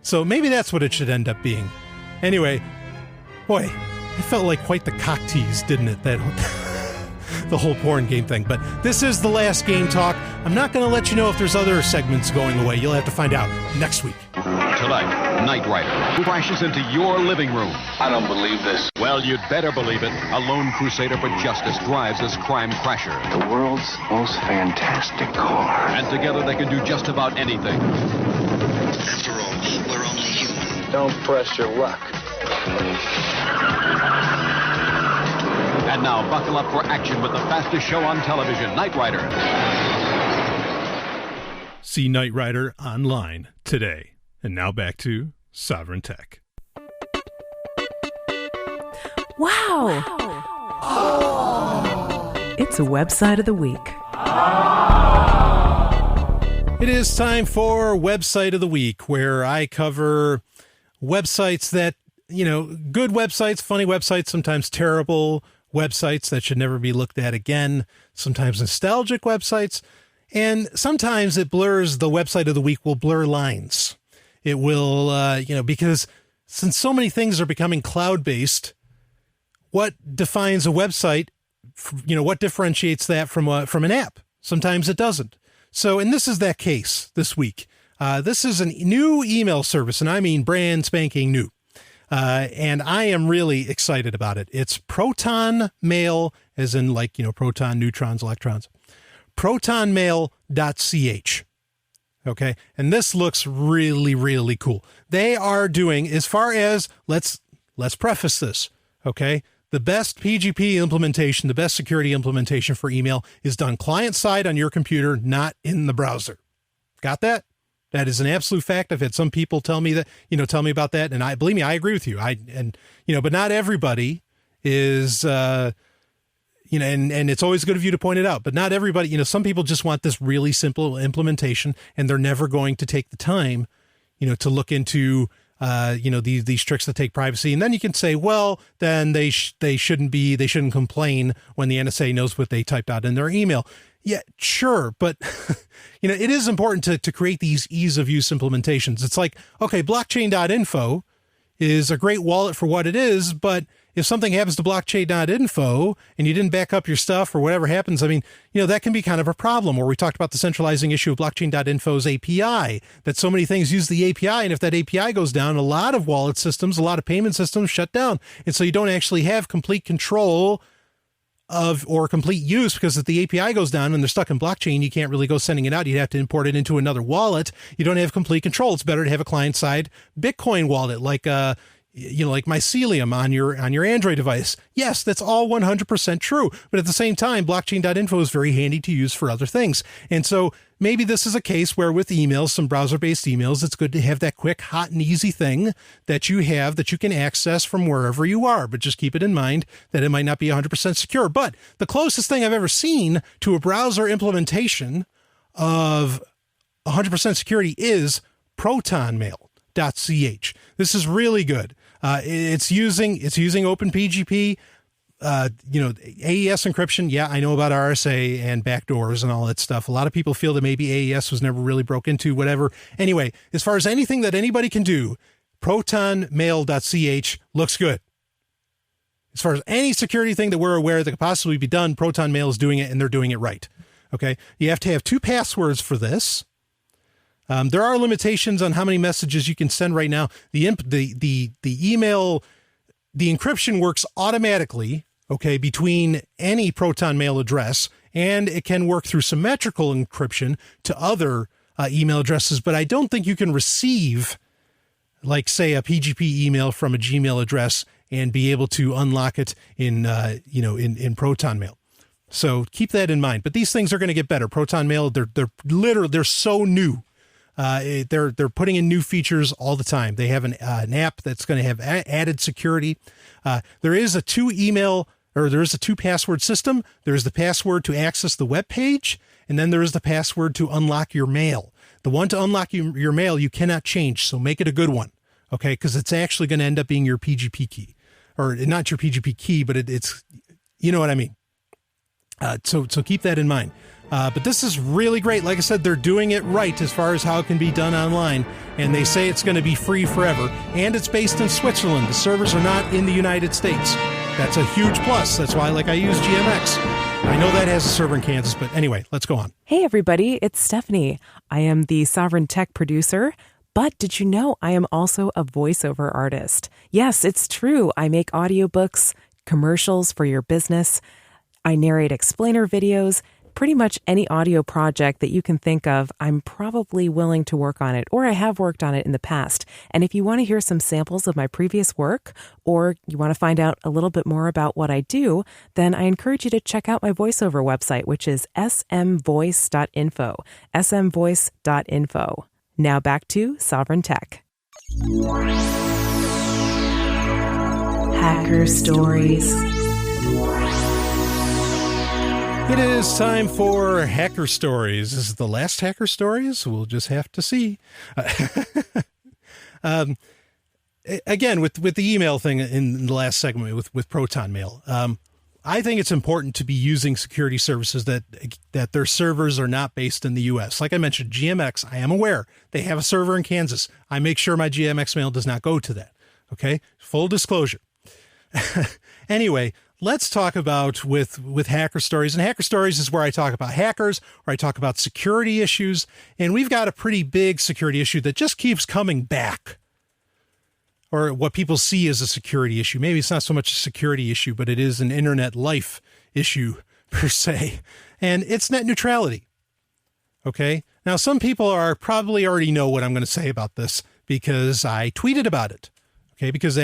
Speaker 2: So maybe that's what it should end up being. Anyway, boy, it felt like quite the cock tease, didn't it? That the whole porn game thing. But this is the last game talk. I'm not going to let you know if there's other segments going away. You'll have to find out next week.
Speaker 17: Tonight, Knight Rider crashes into your living room.
Speaker 15: I don't believe this.
Speaker 17: Well, you'd better believe it. A lone crusader for justice drives this crime crasher.
Speaker 15: The world's most fantastic car.
Speaker 17: And together they can do just about anything.
Speaker 14: After all, we're only human.
Speaker 15: Don't press your luck.
Speaker 17: And now, buckle up for action with the fastest show on television, Knight Rider.
Speaker 2: See Knight Rider online today. And now back to Sovryn Tech.
Speaker 1: Wow! Oh. It's a website of the week.
Speaker 2: It is time for Website of the Week, where I cover websites that, good websites, funny websites, sometimes terrible websites that should never be looked at again, sometimes nostalgic websites, and sometimes it blurs, the Website of the Week will blur lines. It will, because since so many things are becoming cloud-based, what defines a website, what differentiates that from an app? Sometimes it doesn't. So, and this is that case this week. This is a new email service, and I mean brand spanking new. And I am really excited about it. It's ProtonMail, as in proton, neutrons, electrons. protonmail.ch. Okay. And this looks really, really cool. They are doing, as far as, let's preface this. Okay. The best PGP implementation, the best security implementation for email is done client side on your computer, not in the browser. Got that? That is an absolute fact. I've had some people tell me that, tell me about that. And believe me, I agree with you. But not everybody is, and it's always good of you to point it out, but not everybody, some people just want this really simple implementation, and they're never going to take the time, to look into, these tricks that take privacy. And then you can say, well, then they shouldn't complain when the NSA knows what they typed out in their email. Yeah, sure. But, it is important to create these ease of use implementations. It's like, okay, blockchain.info is a great wallet for what it is, but if something happens to blockchain.info and you didn't back up your stuff or whatever happens, I mean, that can be kind of a problem. Or we talked about the centralizing issue of blockchain.info's API, that so many things use the API. And if that API goes down, a lot of wallet systems, a lot of payment systems shut down. And so you don't actually have complete control of or complete use, because if the API goes down and they're stuck in blockchain, you can't really go sending it out. You'd have to import it into another wallet. You don't have complete control. It's better to have a client-side Bitcoin wallet like like Mycelium on your Android device. Yes, that's all 100% true. But at the same time, blockchain.info is very handy to use for other things. And so maybe this is a case where with emails, some browser-based emails, it's good to have that quick, hot, and easy thing that you have that you can access from wherever you are. But just keep it in mind that it might not be 100% secure. But the closest thing I've ever seen to a browser implementation of 100% security is protonmail.ch. This is really good. It's using OpenPGP, AES encryption. Yeah, I know about RSA and backdoors and all that stuff. A lot of people feel that maybe AES was never really broke into, whatever. Anyway, as far as anything that anybody can do, protonmail.ch looks good. As far as any security thing that we're aware that could possibly be done, ProtonMail is doing it, and they're doing it right. Okay. You have to have 2 passwords for this. There are limitations on how many messages you can send right now. The email, the encryption works automatically, okay, between any ProtonMail address, and it can work through symmetrical encryption to other email addresses. But I don't think you can receive, like, say, a PGP email from a Gmail address and be able to unlock it in ProtonMail. So keep that in mind. But these things are going to get better. ProtonMail, they're so new. They're putting in new features all the time. They have an app that's going to have added security. There is a 2 password system. There's the password to access the web page, and then there is the password to unlock your mail. The one to unlock your mail you cannot change, so make it a good one, okay? Because it's actually going to end up being your PGP key, or not your PGP key, but it's you know what I mean. So keep that in mind. But this is really great. Like I said, they're doing it right as far as how it can be done online. And they say it's going to be free forever. And it's based in Switzerland. The servers are not in the United States. That's a huge plus. That's why I use GMX. I know that has a server in Kansas, but anyway, let's go on.
Speaker 1: Hey, everybody. It's Stephanie. I am the Sovryn Tech producer. But did you know I am also a voiceover artist? Yes, it's true. I make audiobooks, commercials for your business. I narrate explainer videos. Pretty much any audio project that you can think of, I'm probably willing to work on it, or I have worked on it in the past. And if you want to hear some samples of my previous work, or you want to find out a little bit more about what I do, then I encourage you to check out my voiceover website, which is smvoice.info, smvoice.info. Now back to Sovryn Tech. Hacker Stories.
Speaker 2: It is time for Hacker Stories. This is the last Hacker Stories. We'll just have to see. Again, with the email thing in the last segment with ProtonMail, I think it's important to be using security services that their servers are not based in the U.S. Like I mentioned, GMX, I am aware they have a server in Kansas. I make sure my GMX mail does not go to that. Okay, full disclosure. Anyway. Let's talk about with Hacker Stories. And Hacker Stories is where I talk about hackers, where I talk about security issues. And we've got a pretty big security issue that just keeps coming back. Or what people see as a security issue. Maybe it's not so much a security issue, but it is an internet life issue per se. And it's net neutrality. Okay. Now, some people are probably already know what I'm going to say about this because I tweeted about it. Okay. Because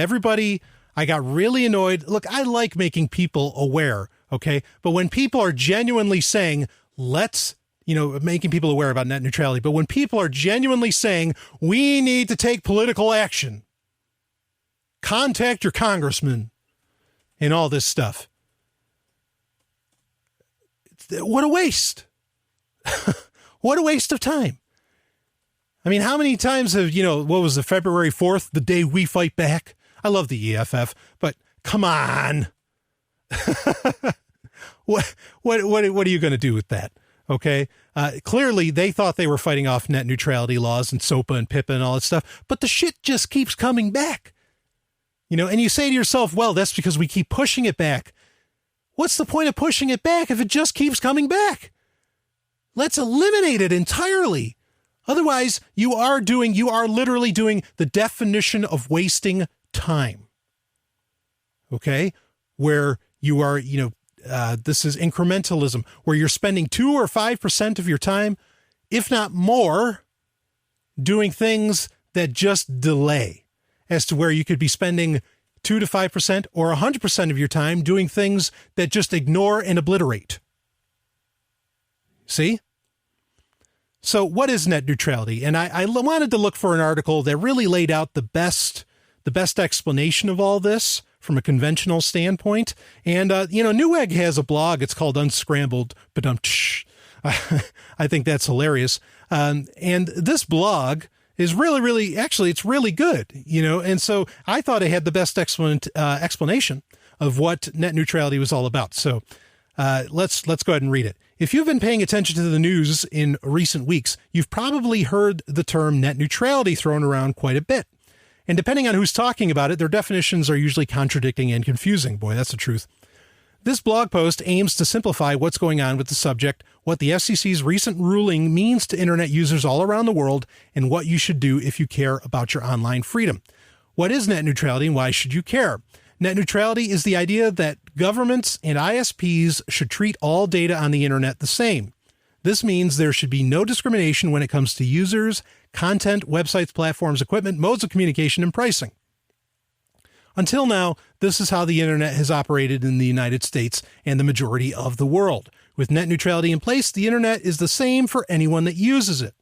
Speaker 2: I got really annoyed. Look, I like making people aware, okay? But when people are genuinely saying, making people aware about net neutrality, but when people are genuinely saying, we need to take political action, contact your congressman, and all this stuff. What a waste. What a waste of time. I mean, how many times have, what was the February 4th, the day we fight back? I love the EFF, but come on. What are you going to do with that? Okay. Clearly they thought they were fighting off net neutrality laws and SOPA and PIPA and all that stuff, but the shit just keeps coming back. And you say to yourself, well, that's because we keep pushing it back. What's the point of pushing it back if it just keeps coming back? Let's eliminate it entirely. Otherwise, you are literally doing the definition of wasting time. Okay? Where you are, this is incrementalism, where you're spending 2 or 5% of your time, if not more, doing things that just delay, as to where you could be spending 2 to 5% or 100% of your time doing things that just ignore and obliterate. See? So what is net neutrality? And I wanted to look for an article that really laid out the best explanation of all this from a conventional standpoint. And, Newegg has a blog. It's called Unscrambled, but I think that's hilarious. And this blog is really, actually, it's really good, and so I thought I had the best explanation of what net neutrality was all about. So let's go ahead and read it. If you've been paying attention to the news in recent weeks, you've probably heard the term net neutrality thrown around quite a bit. And depending on who's talking about it, their definitions are usually contradicting and confusing. Boy, that's the truth. This blog post aims to simplify what's going on with the subject, what the FCC's recent ruling means to internet users all around the world, and what you should do if you care about your online freedom. What is net neutrality and why should you care? Net neutrality is the idea that governments and ISPs should treat all data on the internet the same. This means there should be no discrimination when it comes to users, content, websites, platforms, equipment, modes of communication, and pricing. Until now, this is how the internet has operated in the United States and the majority of the world. With net neutrality in place, the internet is the same for anyone that uses it.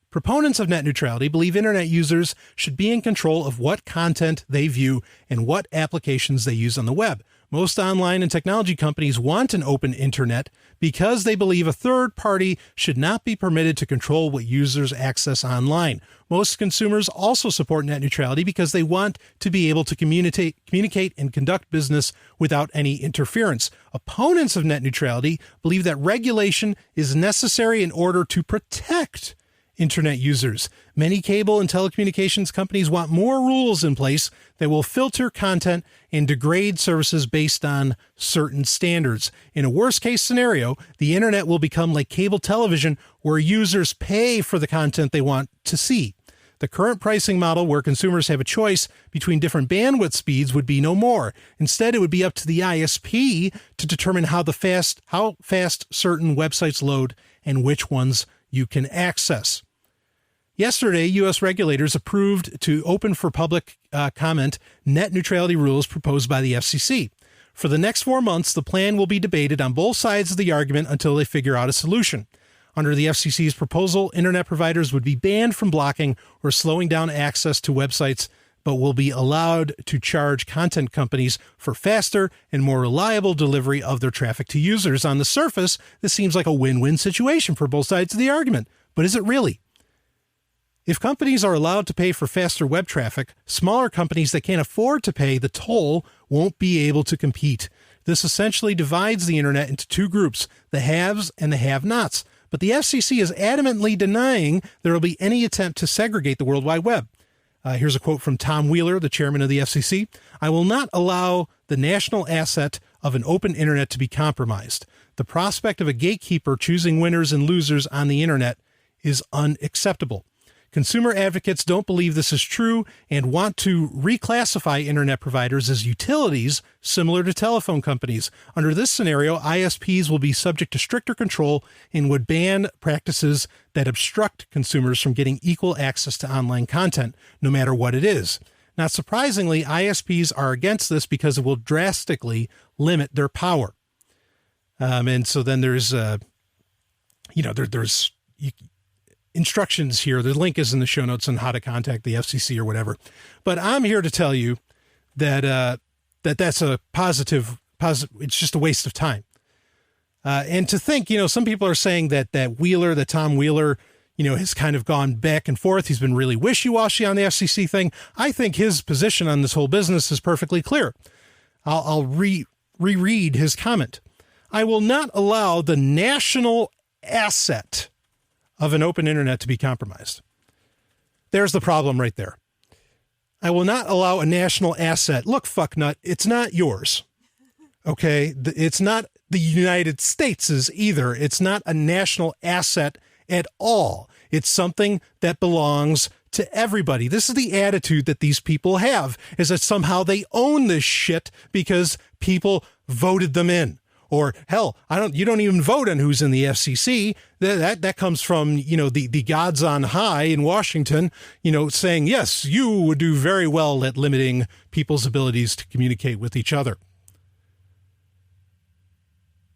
Speaker 2: Proponents of net neutrality believe internet users should be in control of what content they view and what applications they use on the web. Most online and technology companies want an open internet because they believe a third party should not be permitted to control what users access online. Most consumers also support net neutrality because they want to be able to communicate and conduct business without any interference. Opponents of net neutrality believe that regulation is necessary in order to protect internet users. Many cable and telecommunications companies want more rules in place that will filter content and degrade services based on certain standards. In a worst-case scenario, the internet will become like cable television, where users pay for the content they want to see. The current pricing model, where consumers have a choice between different bandwidth speeds, would be no more. Instead, it would be up to the ISP to determine how fast certain websites load and which ones you can access. Yesterday, U.S. regulators approved to open for public comment net neutrality rules proposed by the FCC. For the next 4 months, the plan will be debated on both sides of the argument until they figure out a solution. Under the FCC's proposal, internet providers would be banned from blocking or slowing down access to websites, but will be allowed to charge content companies for faster and more reliable delivery of their traffic to users. On the surface, this seems like a win-win situation for both sides of the argument. But is it really? If companies are allowed to pay for faster web traffic, smaller companies that can't afford to pay the toll won't be able to compete. This essentially divides the internet into two groups, the haves and the have-nots. But the FCC is adamantly denying there will be any attempt to segregate the World Wide Web. Here's a quote from Tom Wheeler, the chairman of the FCC. "I will not allow the national asset of an open internet to be compromised. The prospect of a gatekeeper choosing winners and losers on the internet is unacceptable. Consumer advocates don't believe this is true and want to reclassify internet providers as utilities similar to telephone companies. Under this scenario, ISPs will be subject to stricter control and would ban practices that obstruct consumers from getting equal access to online content, no matter what it is. Not surprisingly, ISPs are against this because it will drastically limit their power." And so then there's instructions here. The link is in the show notes on how to contact the FCC or whatever. But I'm here to tell you that that's a positive. It's just a waste of time. And to think, some people are saying that Tom Wheeler, has kind of gone back and forth. He's been really wishy-washy on the FCC thing. I think his position on this whole business is perfectly clear. I'll reread his comment. "I will not allow the national asset of an open internet to be compromised." There's the problem right there. I will not allow a national asset. Look, fucknut, it's not yours. Okay? It's not the United States' either. It's not a national asset at all. It's something that belongs to everybody. This is the attitude that these people have, is that somehow they own this shit because people voted them in. Or hell, you don't even vote on who's in the FCC. That comes from, the gods on high in Washington, saying, yes, you would do very well at limiting people's abilities to communicate with each other.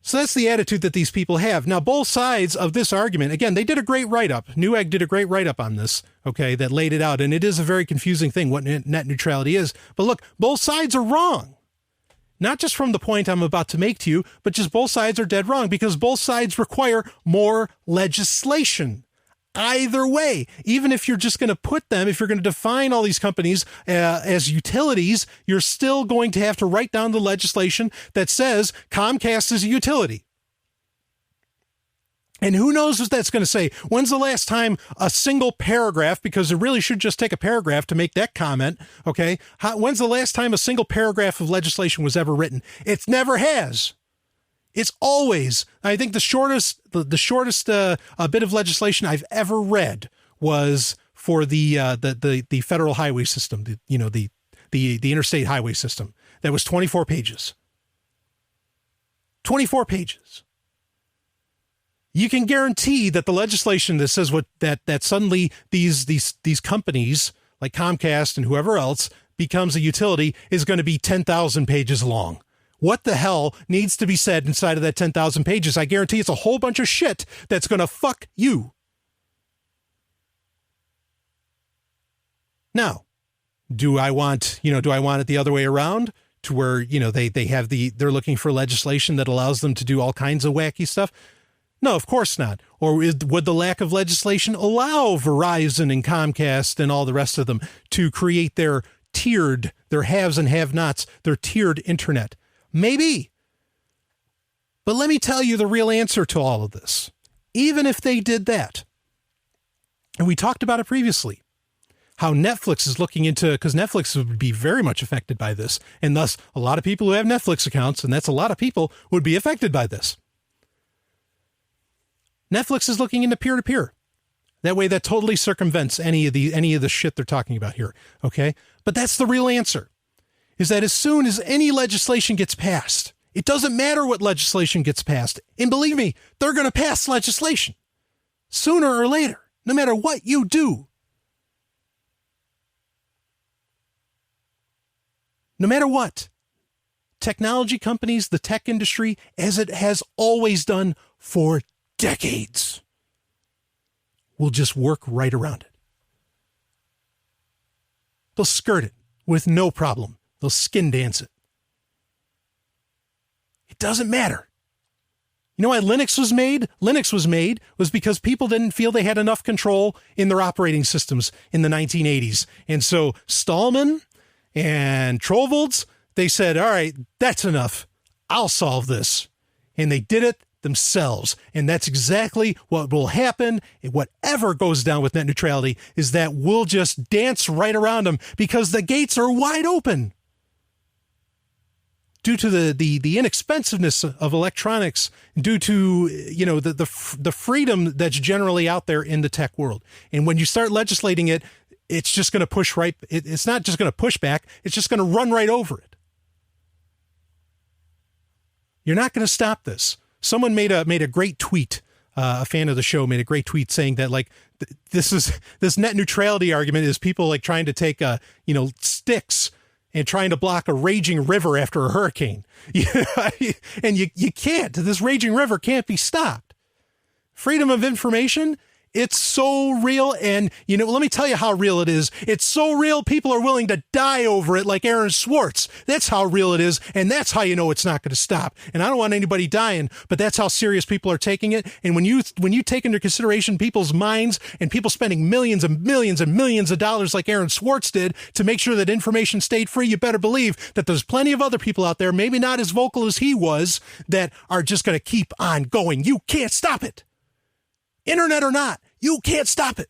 Speaker 2: So that's the attitude that these people have. Now, both sides of this argument, again, they did a great write-up. Newegg did a great write-up on this, okay, that laid it out. And it is a very confusing thing what net neutrality is. But look, both sides are wrong. Not just from the point I'm about to make to you, but just both sides are dead wrong because both sides require more legislation. Either way, even if you're just going to put them, if you're going to define all these companies as utilities, you're still going to have to write down the legislation that says Comcast is a utility. And who knows what that's going to say? When's the last time a single paragraph, because it really should just take a paragraph to make that comment, okay? When's the last time a single paragraph of legislation was ever written? It never has. It's always, I think the shortest bit of legislation I've ever read was for the federal highway system, the interstate highway system. That was 24 pages. 24 pages. You can guarantee that the legislation that says that suddenly these companies like Comcast and whoever else becomes a utility is going to be 10,000 pages long. What the hell needs to be said inside of that 10,000 pages? I guarantee it's a whole bunch of shit that's going to fuck you. Now, do I want it the other way around to where, they're looking for legislation that allows them to do all kinds of wacky stuff? No, of course not. Or would the lack of legislation allow Verizon and Comcast and all the rest of them to create their haves and have-nots, their tiered internet? Maybe. But let me tell you the real answer to all of this. Even if they did that, and we talked about it previously, how Netflix is looking into, because Netflix would be very much affected by this, and thus a lot of people who have Netflix accounts, and that's a lot of people, would be affected by this. Netflix is looking into peer-to-peer. That way that totally circumvents any of the shit they're talking about here, okay? But that's the real answer. Is that as soon as any legislation gets passed, it doesn't matter what legislation gets passed. And believe me, they're going to pass legislation sooner or later, no matter what you do. No matter what, technology companies, the tech industry, as it has always done for decades, will just work right around it. They'll skirt it with no problem. They'll skin dance it. It doesn't matter. You know why Linux was made? Linux was because people didn't feel they had enough control in their operating systems in the 1980s. And so Stallman and Torvalds, they said, all right, that's enough. I'll solve this. And they did it themselves. And that's exactly what will happen. Whatever goes down with net neutrality is that we'll just dance right around them because the gates are wide open. Due to the inexpensiveness of electronics, due to the freedom that's generally out there in the tech world. And when you start legislating it, it's just going to push right. It's not just going to push back. It's just going to run right over it. You're not going to stop this. Someone made a great tweet. A fan of the show made a great tweet saying that this net neutrality argument is people like trying to take sticks and trying to block a raging river after a hurricane. And you can't. This raging river can't be stopped. Freedom of information, it's so real. And, let me tell you how real it is. It's so real, people are willing to die over it like Aaron Swartz. That's how real it is. And that's how you know it's not going to stop. And I don't want anybody dying, but that's how serious people are taking it. And when you take into consideration people's minds and people spending millions and millions and millions of dollars like Aaron Swartz did to make sure that information stayed free, you better believe that there's plenty of other people out there, maybe not as vocal as he was, that are just going to keep on going. You can't stop it. Internet or not, you can't stop it.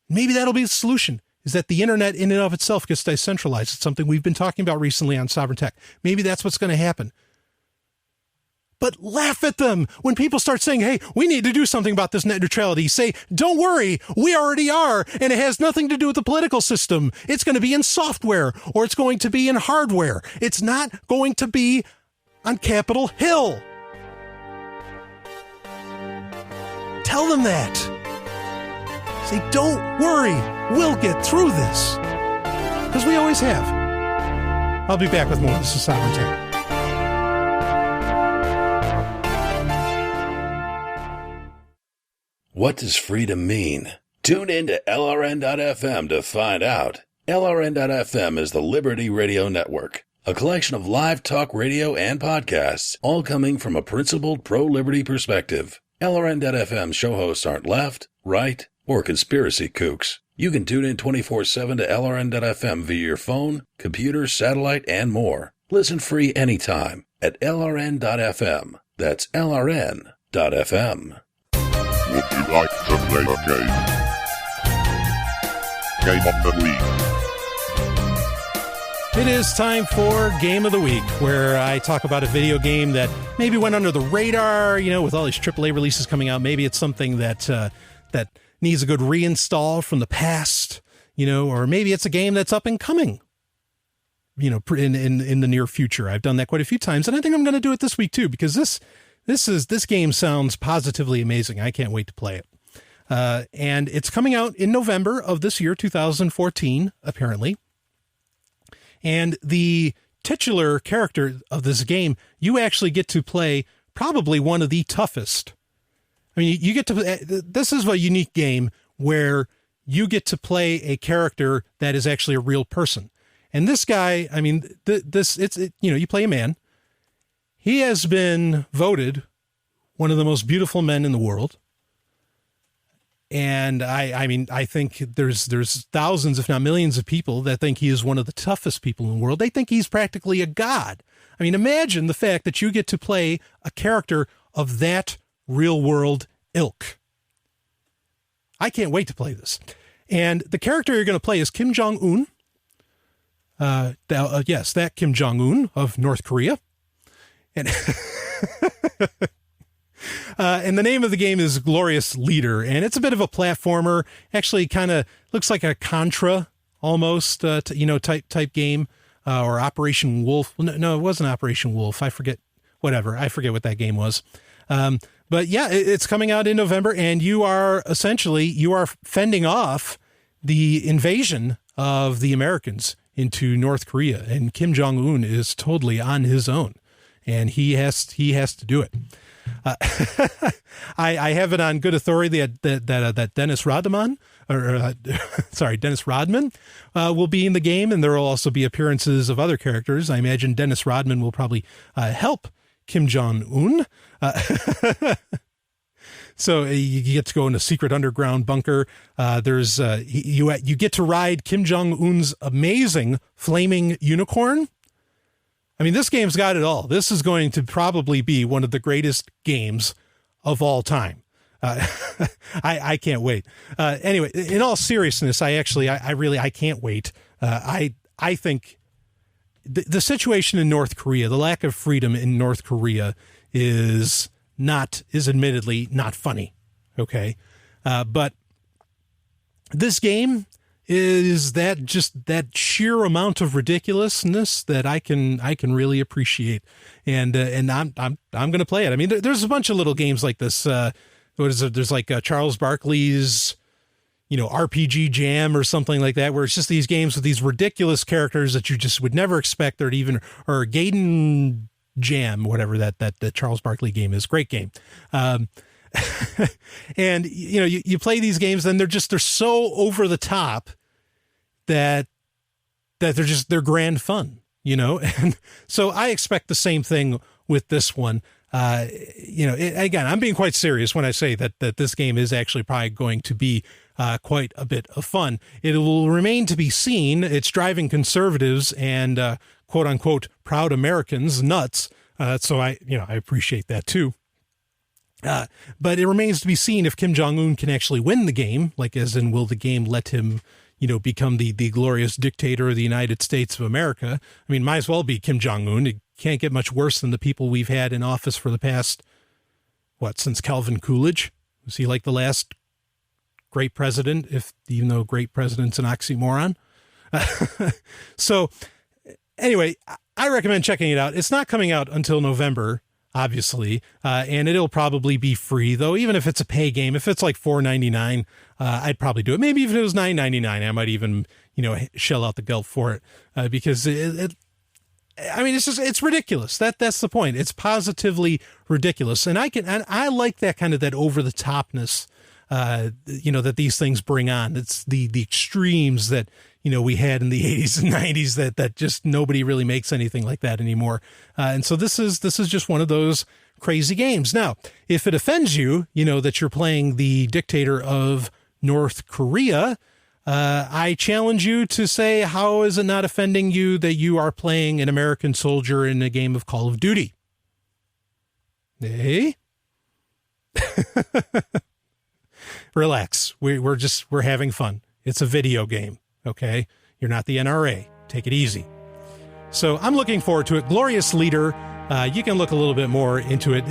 Speaker 2: Maybe that'll be the solution. is that the internet in and of itself gets decentralized. It's something we've been talking about recently on Sovereign Tech. Maybe that's what's going to happen. But laugh at them when people start saying, hey, we need to do something about this net neutrality. Say, don't worry, we already are, and it has nothing to do with the political system. It's going to be in software, or it's going to be in hardware. It's not going to be on Capitol Hill. Tell them that. Say, don't worry, we'll get through this. Because we always have. I'll be back with more. This is Sovereign Tech.
Speaker 18: What does freedom mean? Tune in to LRN.FM to find out. LRN.FM is the Liberty Radio Network, a collection of live talk radio and podcasts, all coming from a principled pro-liberty perspective. LRN.FM show hosts aren't left, right, or conspiracy kooks. You can tune in 24/7 to LRN.FM via your phone, computer, satellite, and more. Listen free anytime at LRN.FM. That's LRN.FM.
Speaker 19: Would you like to play a game? Game of the Week.
Speaker 2: It is time for Game of the Week, where I talk about a video game that maybe went under the radar, with all these AAA releases coming out. Maybe it's something that that needs a good reinstall from the past, or maybe it's a game that's up and coming, in the near future. I've done that quite a few times, and I think I'm going to do it this week too, because this game sounds positively amazing. I can't wait to play it. And it's coming out in November of this year, 2014, apparently. And the titular character of this game, you actually get to play probably one of the toughest. I mean, you get to, this is a unique game where you get to play a character that is actually a real person. And this guy, I mean, you play a man. He has been voted one of the most beautiful men in the world. And I think there's thousands, if not millions of people that think he is one of the toughest people in the world. They think he's practically a god. I mean, imagine the fact that you get to play a character of that real world ilk. I can't wait to play this. And the character you're going to play is Kim Jong-un. Yes, that Kim Jong-un of North Korea. And and the name of the game is Glorious Leader, and it's a bit of a platformer. Actually, kind of looks like a Contra almost, type game, or Operation Wolf. No, it wasn't Operation Wolf. I forget what that game was. But yeah, it's coming out in November, and you are fending off the invasion of the Americans into North Korea, and Kim Jong-un is totally on his own, and he has to do it. I have it on good authority that Dennis Rodman will be in the game, and there will also be appearances of other characters. I imagine Dennis Rodman will probably help Kim Jong-un. So you get to go in a secret underground bunker. You get to ride Kim Jong-un's amazing flaming unicorn. I mean, this game's got it all. This is going to probably be one of the greatest games of all time. I can't wait. Anyway, in all seriousness, I can't wait. I think the situation in North Korea, the lack of freedom in North Korea is admittedly not funny. Okay. But this game is that sheer amount of ridiculousness that I can really appreciate, and I'm going to play it. I mean, there's a bunch of little games like this. There's like Charles Barkley's, RPG Jam or something like that, where it's just these games with these ridiculous characters that you just would never expect or Gaiden Jam, whatever that Charles Barkley game is. Great game. And you play these games, and they're so over the top that they're grand fun, and so I expect the same thing with this one. Again, I'm being quite serious when I say that this game is actually probably going to be quite a bit of fun. It will remain to be seen. It's driving conservatives and quote unquote proud Americans nuts. So I appreciate that too. But it remains to be seen if Kim Jong-un can actually win the game, like as in will the game let him, become the glorious dictator of the United States of America. I mean, might as well be Kim Jong-un. It can't get much worse than the people we've had in office for the past, since Calvin Coolidge? Was he like the last great president, even though great president's an oxymoron? So anyway, I recommend checking it out. It's not coming out until November, obviously, and it'll probably be free, though. Even if it's a pay game, if it's like $4.99, I'd probably do it. Maybe even if it was $9.99, I might even, shell out the gulp for it, because it's ridiculous. That's the point. It's positively ridiculous. And I like that kind of that over the topness, that these things bring on. It's the extremes that, we had in the 80s and 90s that just nobody really makes anything like that anymore. And so this is just one of those crazy games. Now, if it offends you, that you're playing the dictator of North Korea, I challenge you to say, how is it not offending you that you are playing an American soldier in a game of Call of Duty? Hey? Relax. We're having fun. It's a video game. Okay. You're not the NRA. Take it easy. So I'm looking forward to it. Glorious Leader. You can look a little bit more into it.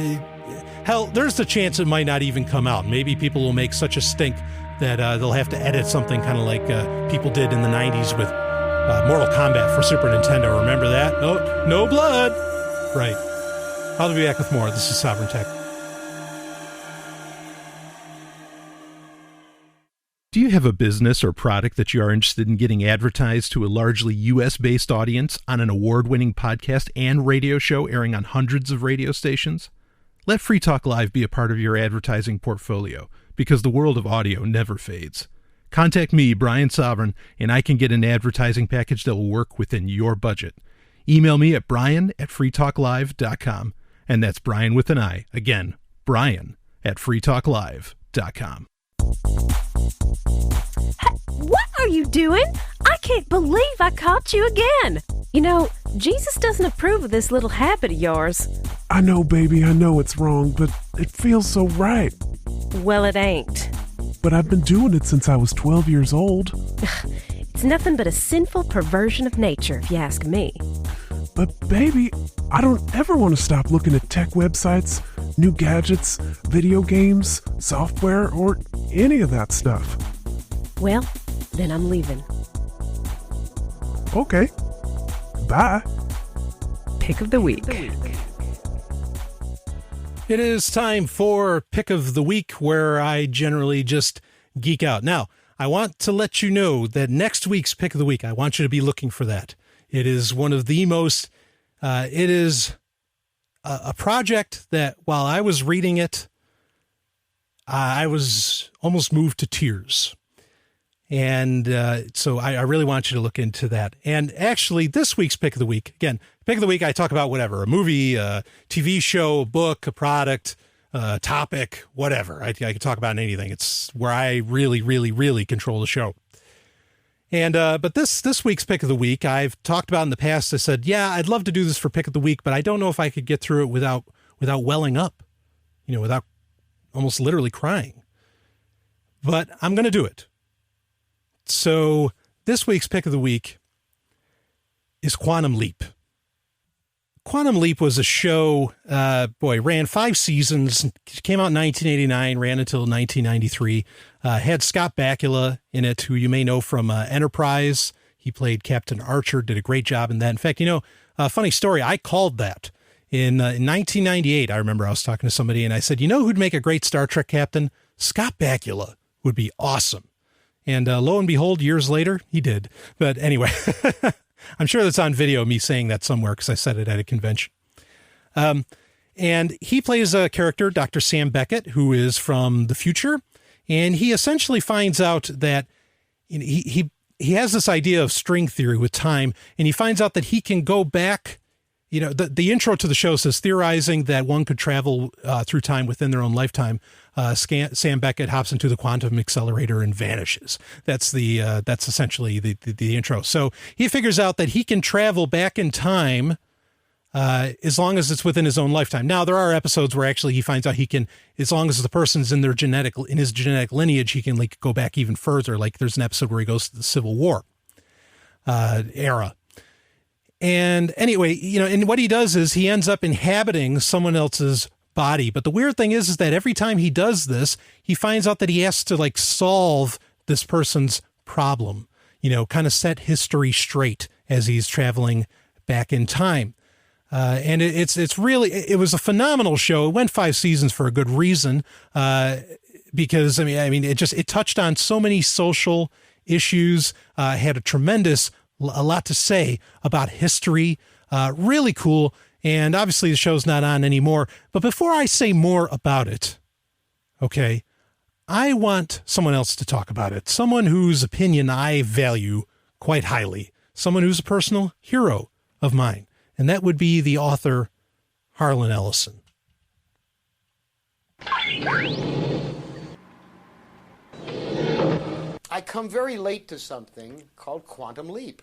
Speaker 2: Hell, there's the chance it might not even come out. Maybe people will make such a stink that they'll have to edit something kind of like people did in the 90s with Mortal Kombat for Super Nintendo. Remember that? Oh, no blood. Right. I'll be back with more. This is Sovereign Tech. Do you have a business or product that you are interested in getting advertised to a largely U.S.-based audience on an award-winning podcast and radio show airing on hundreds of radio stations? Let Free Talk Live be a part of your advertising portfolio, because the world of audio never fades. Contact me, Brian Sovryn, and I can get an advertising package that will work within your budget. Email me at brian@freetalklive.com, and that's Brian with an I. Again, brian@freetalklive.com.
Speaker 20: What are you doing? I can't believe I caught you again. Jesus doesn't approve of this little habit of yours.
Speaker 21: I know, baby, I know it's wrong, but it feels so right.
Speaker 20: Well, it ain't.
Speaker 21: But I've been doing it since I was 12 years old.
Speaker 20: It's nothing but a sinful perversion of nature, if you ask me.
Speaker 21: But, baby, I don't ever want to stop looking at tech websites, new gadgets, video games, software, or any of that stuff.
Speaker 20: Well, then I'm leaving.
Speaker 21: Okay. Bye.
Speaker 1: Pick of the week.
Speaker 2: It is time for Pick of the Week, where I generally just geek out. Now, I want to let you know that next week's Pick of the Week, I want you to be looking for that. It is one of the most, it is a project that while I was reading it, I was almost moved to tears. And so I really want you to look into that. And actually, this week's Pick of the Week, again, Pick of the Week, I talk about whatever, a movie, a TV show, a book, a product, a topic, whatever. I can talk about anything. It's where I really, really, really control the show. And but this week's Pick of the Week, I've talked about in the past. I said, yeah, I'd love to do this for Pick of the Week, but I don't know if I could get through it without welling up, without almost literally crying. But I'm going to do it. So this week's Pick of the Week is Quantum Leap. Quantum Leap was a show, ran 5 seasons, came out in 1989, ran until 1993, had Scott Bakula in it, who you may know from Enterprise. He played Captain Archer, did a great job in that. In fact, a funny story, I called that in 1998. I remember I was talking to somebody and I said, who'd make a great Star Trek captain? Scott Bakula would be awesome. And lo and behold, years later, he did. But anyway, I'm sure that's on video, me saying that somewhere, because I said it at a convention. And he plays a character, Dr. Sam Beckett, who is from the future. And he essentially finds out that he has this idea of string theory with time. And he finds out that he can go back. The intro to the show says theorizing that one could travel through time within their own lifetime. Sam Beckett hops into the quantum accelerator and vanishes. That's essentially the intro. So he figures out that he can travel back in time as long as it's within his own lifetime. Now, there are episodes where actually he finds out he can, as long as the person's in his genetic lineage, he can like go back even further. Like there's an episode where he goes to the Civil War era. And anyway, and what he does is he ends up inhabiting someone else's body. But the weird thing is that every time he does this, he finds out that he has to like solve this person's problem, kind of set history straight as he's traveling back in time. And it was a phenomenal show. It went 5 seasons for a good reason. Because it touched on so many social issues, had a lot to say about history. Really cool. And obviously the show's not on anymore. But before I say more about it, okay, I want someone else to talk about it. Someone whose opinion I value quite highly. Someone who's a personal hero of mine. And that would be the author, Harlan Ellison.
Speaker 3: I come very late to something called Quantum Leap.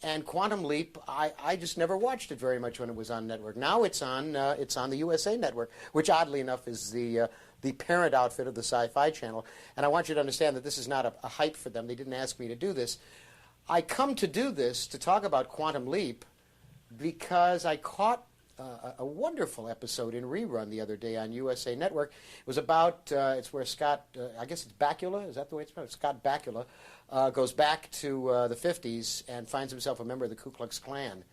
Speaker 3: And Quantum Leap, I just never watched it very much when it was on network. Now it's on the USA Network, which oddly enough is the parent outfit of the Sci-Fi Channel. And I want you to understand that this is not a hype for them. They didn't ask me to do this. I come to do this to talk about Quantum Leap because I caught a wonderful episode in rerun the other day on USA Network. It was about, it's where Scott, I guess it's Bakula, is that the way it's spelled? Scott Bakula goes back to the 50s and finds himself a member of the Ku Klux Klan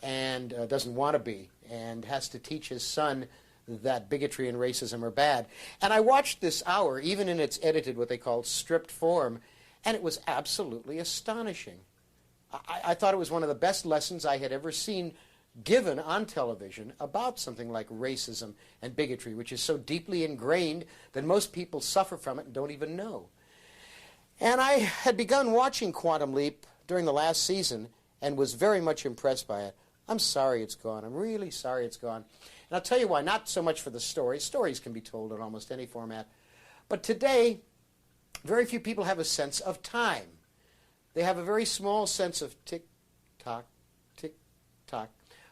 Speaker 3: and doesn't want to be and has to teach his son that bigotry and racism are bad. And I watched this hour, even in its edited, what they call stripped form, and it was absolutely astonishing. I thought it was one of the best lessons I had ever seen given on television about something like racism and bigotry, which is so deeply ingrained that most people suffer from it and don't even know. And I had begun watching Quantum Leap during the last season and was very much impressed by it. I'm sorry it's gone. I'm really sorry it's gone. And I'll tell you why, not so much for the story. Stories can be told in almost any format. But today, very few people have a sense of time. They have a very small sense of tick-tock, tick-tock.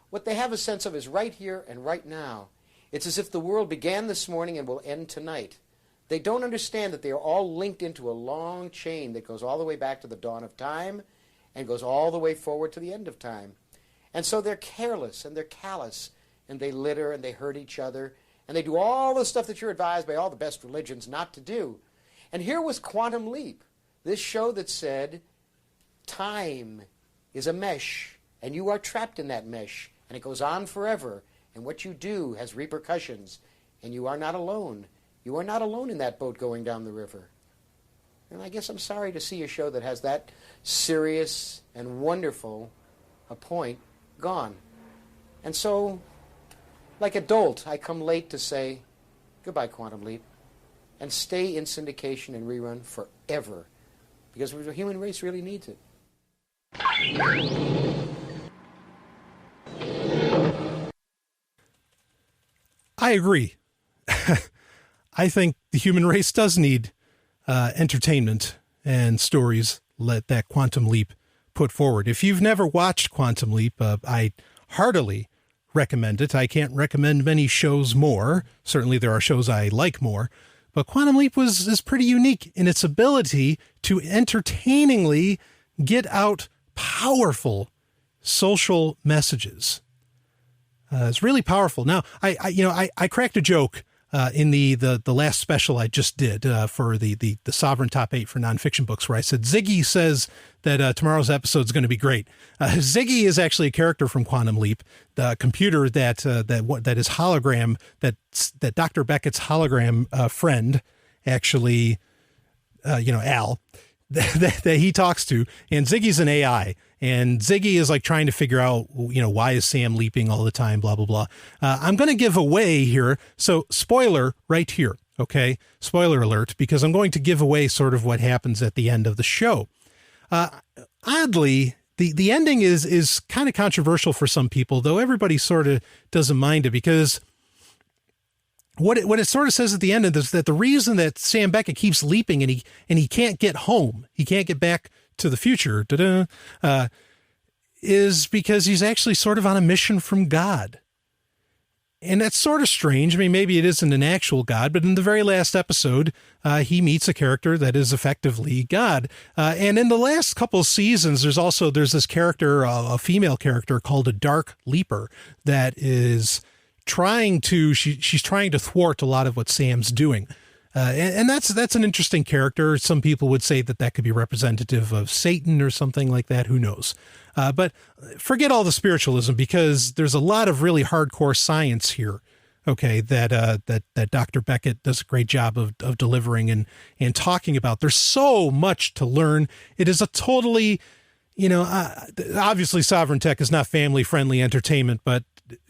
Speaker 3: What they have a sense of is right here and right now. It's as if the world began this morning and will end tonight. They don't understand that they are all linked into a long chain that goes all the way back to the dawn of time and goes all the way forward to the end of time. And so they're careless and they're callous and they litter and they hurt each other and they do all the stuff that you're advised by all the best religions not to do. And here was Quantum Leap, this show that said, time is a mesh, and you are trapped in that mesh, and it goes on forever, and what you do has repercussions, and you are not alone. You are not alone in that boat going down the river. And I guess I'm sorry to see a show that has that serious and wonderful a point gone. And so, like a dolt, I come late to say, goodbye, Quantum Leap, and stay in syndication and rerun forever, because the human race really needs it.
Speaker 2: I agree. I think the human race does need entertainment and stories that Quantum Leap put forward. If you've never watched Quantum Leap, I heartily recommend it. I can't recommend many shows more. Certainly there are shows I like more. But Quantum Leap is pretty unique in its ability to entertainingly get out powerful social messages. It's really powerful. Now, I cracked a joke in the last special I just did for the Sovryn Top 8 for nonfiction books, where I said Ziggy says that tomorrow's episode is going to be great. Ziggy is actually a character from Quantum Leap, the computer that is hologram, that Dr. Beckett's hologram friend, actually, Al, that he talks to, and Ziggy's an AI, and Ziggy is like trying to figure out, why is Sam leaping all the time, blah, blah, blah. I'm going to give away here. So spoiler right here. Okay. Spoiler alert, because I'm going to give away sort of what happens at the end of the show. Oddly, the ending is kind of controversial for some people, though everybody sort of doesn't mind it, because what it sort of says at the end is that the reason that Sam Beckett keeps leaping and he can't get home, he can't get back to the future, is because he's actually sort of on a mission from God. And that's sort of strange. I mean, maybe it isn't an actual God, but in the very last episode, he meets a character that is effectively God. And in the last couple of seasons, there's this character, a female character called a Dark Leaper that is she's trying to thwart a lot of what Sam's doing. And that's an interesting character. Some people would say that could be representative of Satan or something like that. Who knows? But forget all the spiritualism, because there's a lot of really hardcore science here. Okay, that Dr. Beckett does a great job of delivering and talking about. There's so much to learn. It is a totally, obviously Sovryn Tech is not family-friendly entertainment, but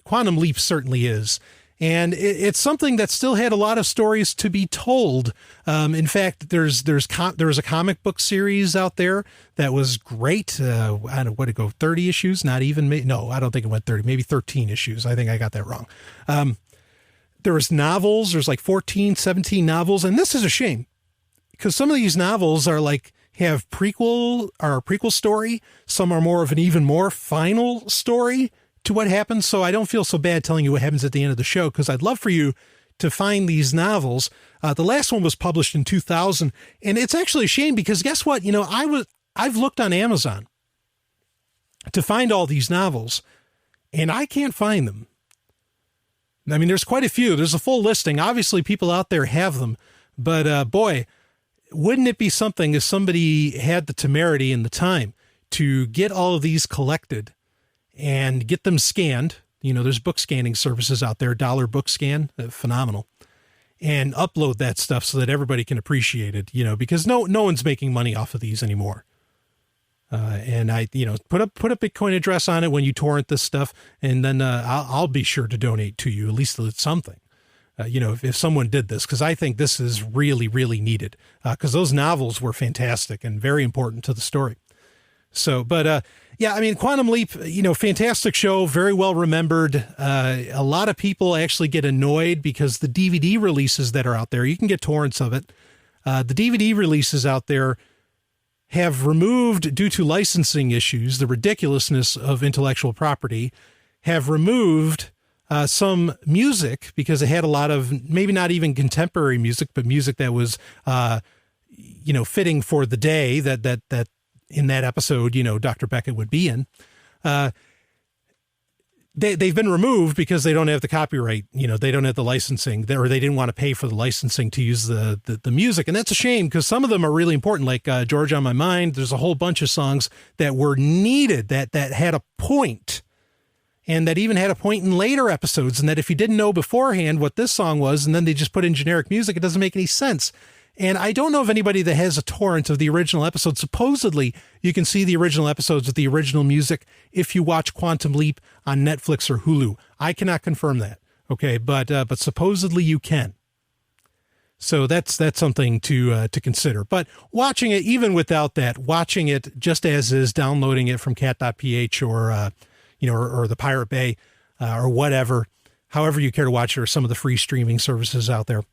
Speaker 2: Quantum Leap certainly is. And it's something that still had a lot of stories to be told. In fact, there was a comic book series out there that was great. I don't know, what did it go, 30 issues? Not even, no, I don't think it went 30, maybe 13 issues. I think I got that wrong. There was novels. There's like 14, 17 novels. And this is a shame, because some of these novels are have prequel story. Some are more of an even more final story to what happens. So I don't feel so bad telling you what happens at the end of the show, because I'd love for you to find these novels. The last one was published in 2000, and it's actually a shame, because guess what? I've looked on Amazon to find all these novels, and I can't find them. I mean, there's quite a few. There's a full listing. Obviously, people out there have them, but boy, wouldn't it be something if somebody had the temerity and the time to get all of these collected and get them scanned. There's book scanning services out there, $1 book scan, phenomenal, and upload that stuff so that everybody can appreciate it, because no one's making money off of these anymore. And I, put a Bitcoin address on it when you torrent this stuff, and then I'll be sure to donate to you. At least it's something, if someone did this, because I think this is really, really needed, because those novels were fantastic and very important to the story. So, but yeah, I mean, Quantum Leap, fantastic show, very well remembered. A lot of people actually get annoyed because the DVD releases that are out there, you can get torrents of it. The DVD releases out there have removed, due to licensing issues, the ridiculousness of intellectual property, have removed some music, because it had a lot of maybe not even contemporary music, but music that was, fitting for the day that in that episode, Dr. Beckett would be in. They've been removed because they don't have the copyright, they don't have the licensing, or they didn't want to pay for the licensing to use the music. And that's a shame, because some of them are really important, like George on My Mind. There's a whole bunch of songs that were needed, that had a point, and that even had a point in later episodes. And that if you didn't know beforehand what this song was, and then they just put in generic music, it doesn't make any sense. And I don't know of anybody that has a torrent of the original episode. Supposedly, you can see the original episodes with the original music if you watch Quantum Leap on Netflix or Hulu. I cannot confirm that, okay? But supposedly you can. So that's something to consider. But watching it, even without that, watching it just as is, downloading it from cat.ph or the Pirate Bay or whatever, however you care to watch it, or some of the free streaming services out there.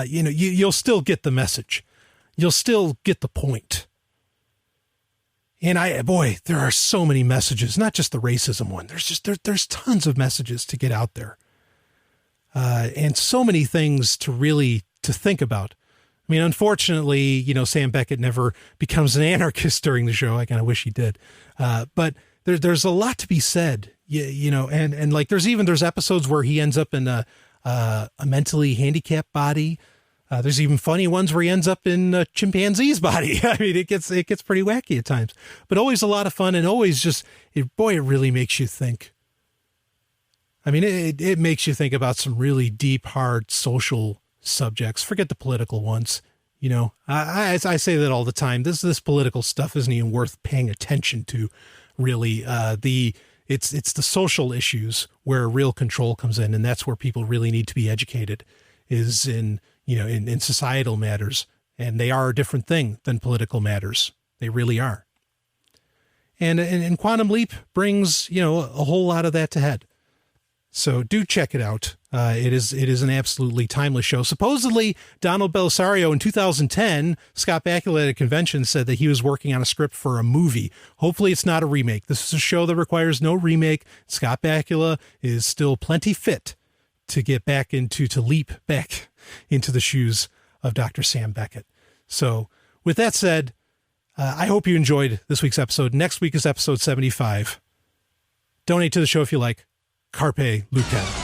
Speaker 2: You'll still get the message. You'll still get the point. And there are so many messages, not just the racism one. There's tons of messages to get out there. And so many things to think about. I mean, unfortunately, Sam Beckett never becomes an anarchist during the show. I kind of wish he did. But there's a lot to be said, and like there's episodes where he ends up in a mentally handicapped body. There's even funny ones where he ends up in a chimpanzee's body. I mean, it gets pretty wacky at times, but always a lot of fun, and always it really makes you think. I mean, it makes you think about some really deep, hard social subjects. Forget the political ones. I say that all the time. This political stuff isn't even worth paying attention to, really. It's the social issues where real control comes in, and that's where people really need to be educated, is in societal matters. And they are a different thing than political matters. They really are. And Quantum Leap brings, a whole lot of that to head. So do check it out. It is an absolutely timeless show. Supposedly, Donald Belisario in 2010, Scott Bakula at a convention said that he was working on a script for a movie. Hopefully it's not a remake. This is a show that requires no remake. Scott Bakula is still plenty fit to get back into, to leap back into the shoes of Dr. Sam Beckett. So with that said, I hope you enjoyed this week's episode. Next week is episode 75. Donate to the show if you like. Carpe Lucem.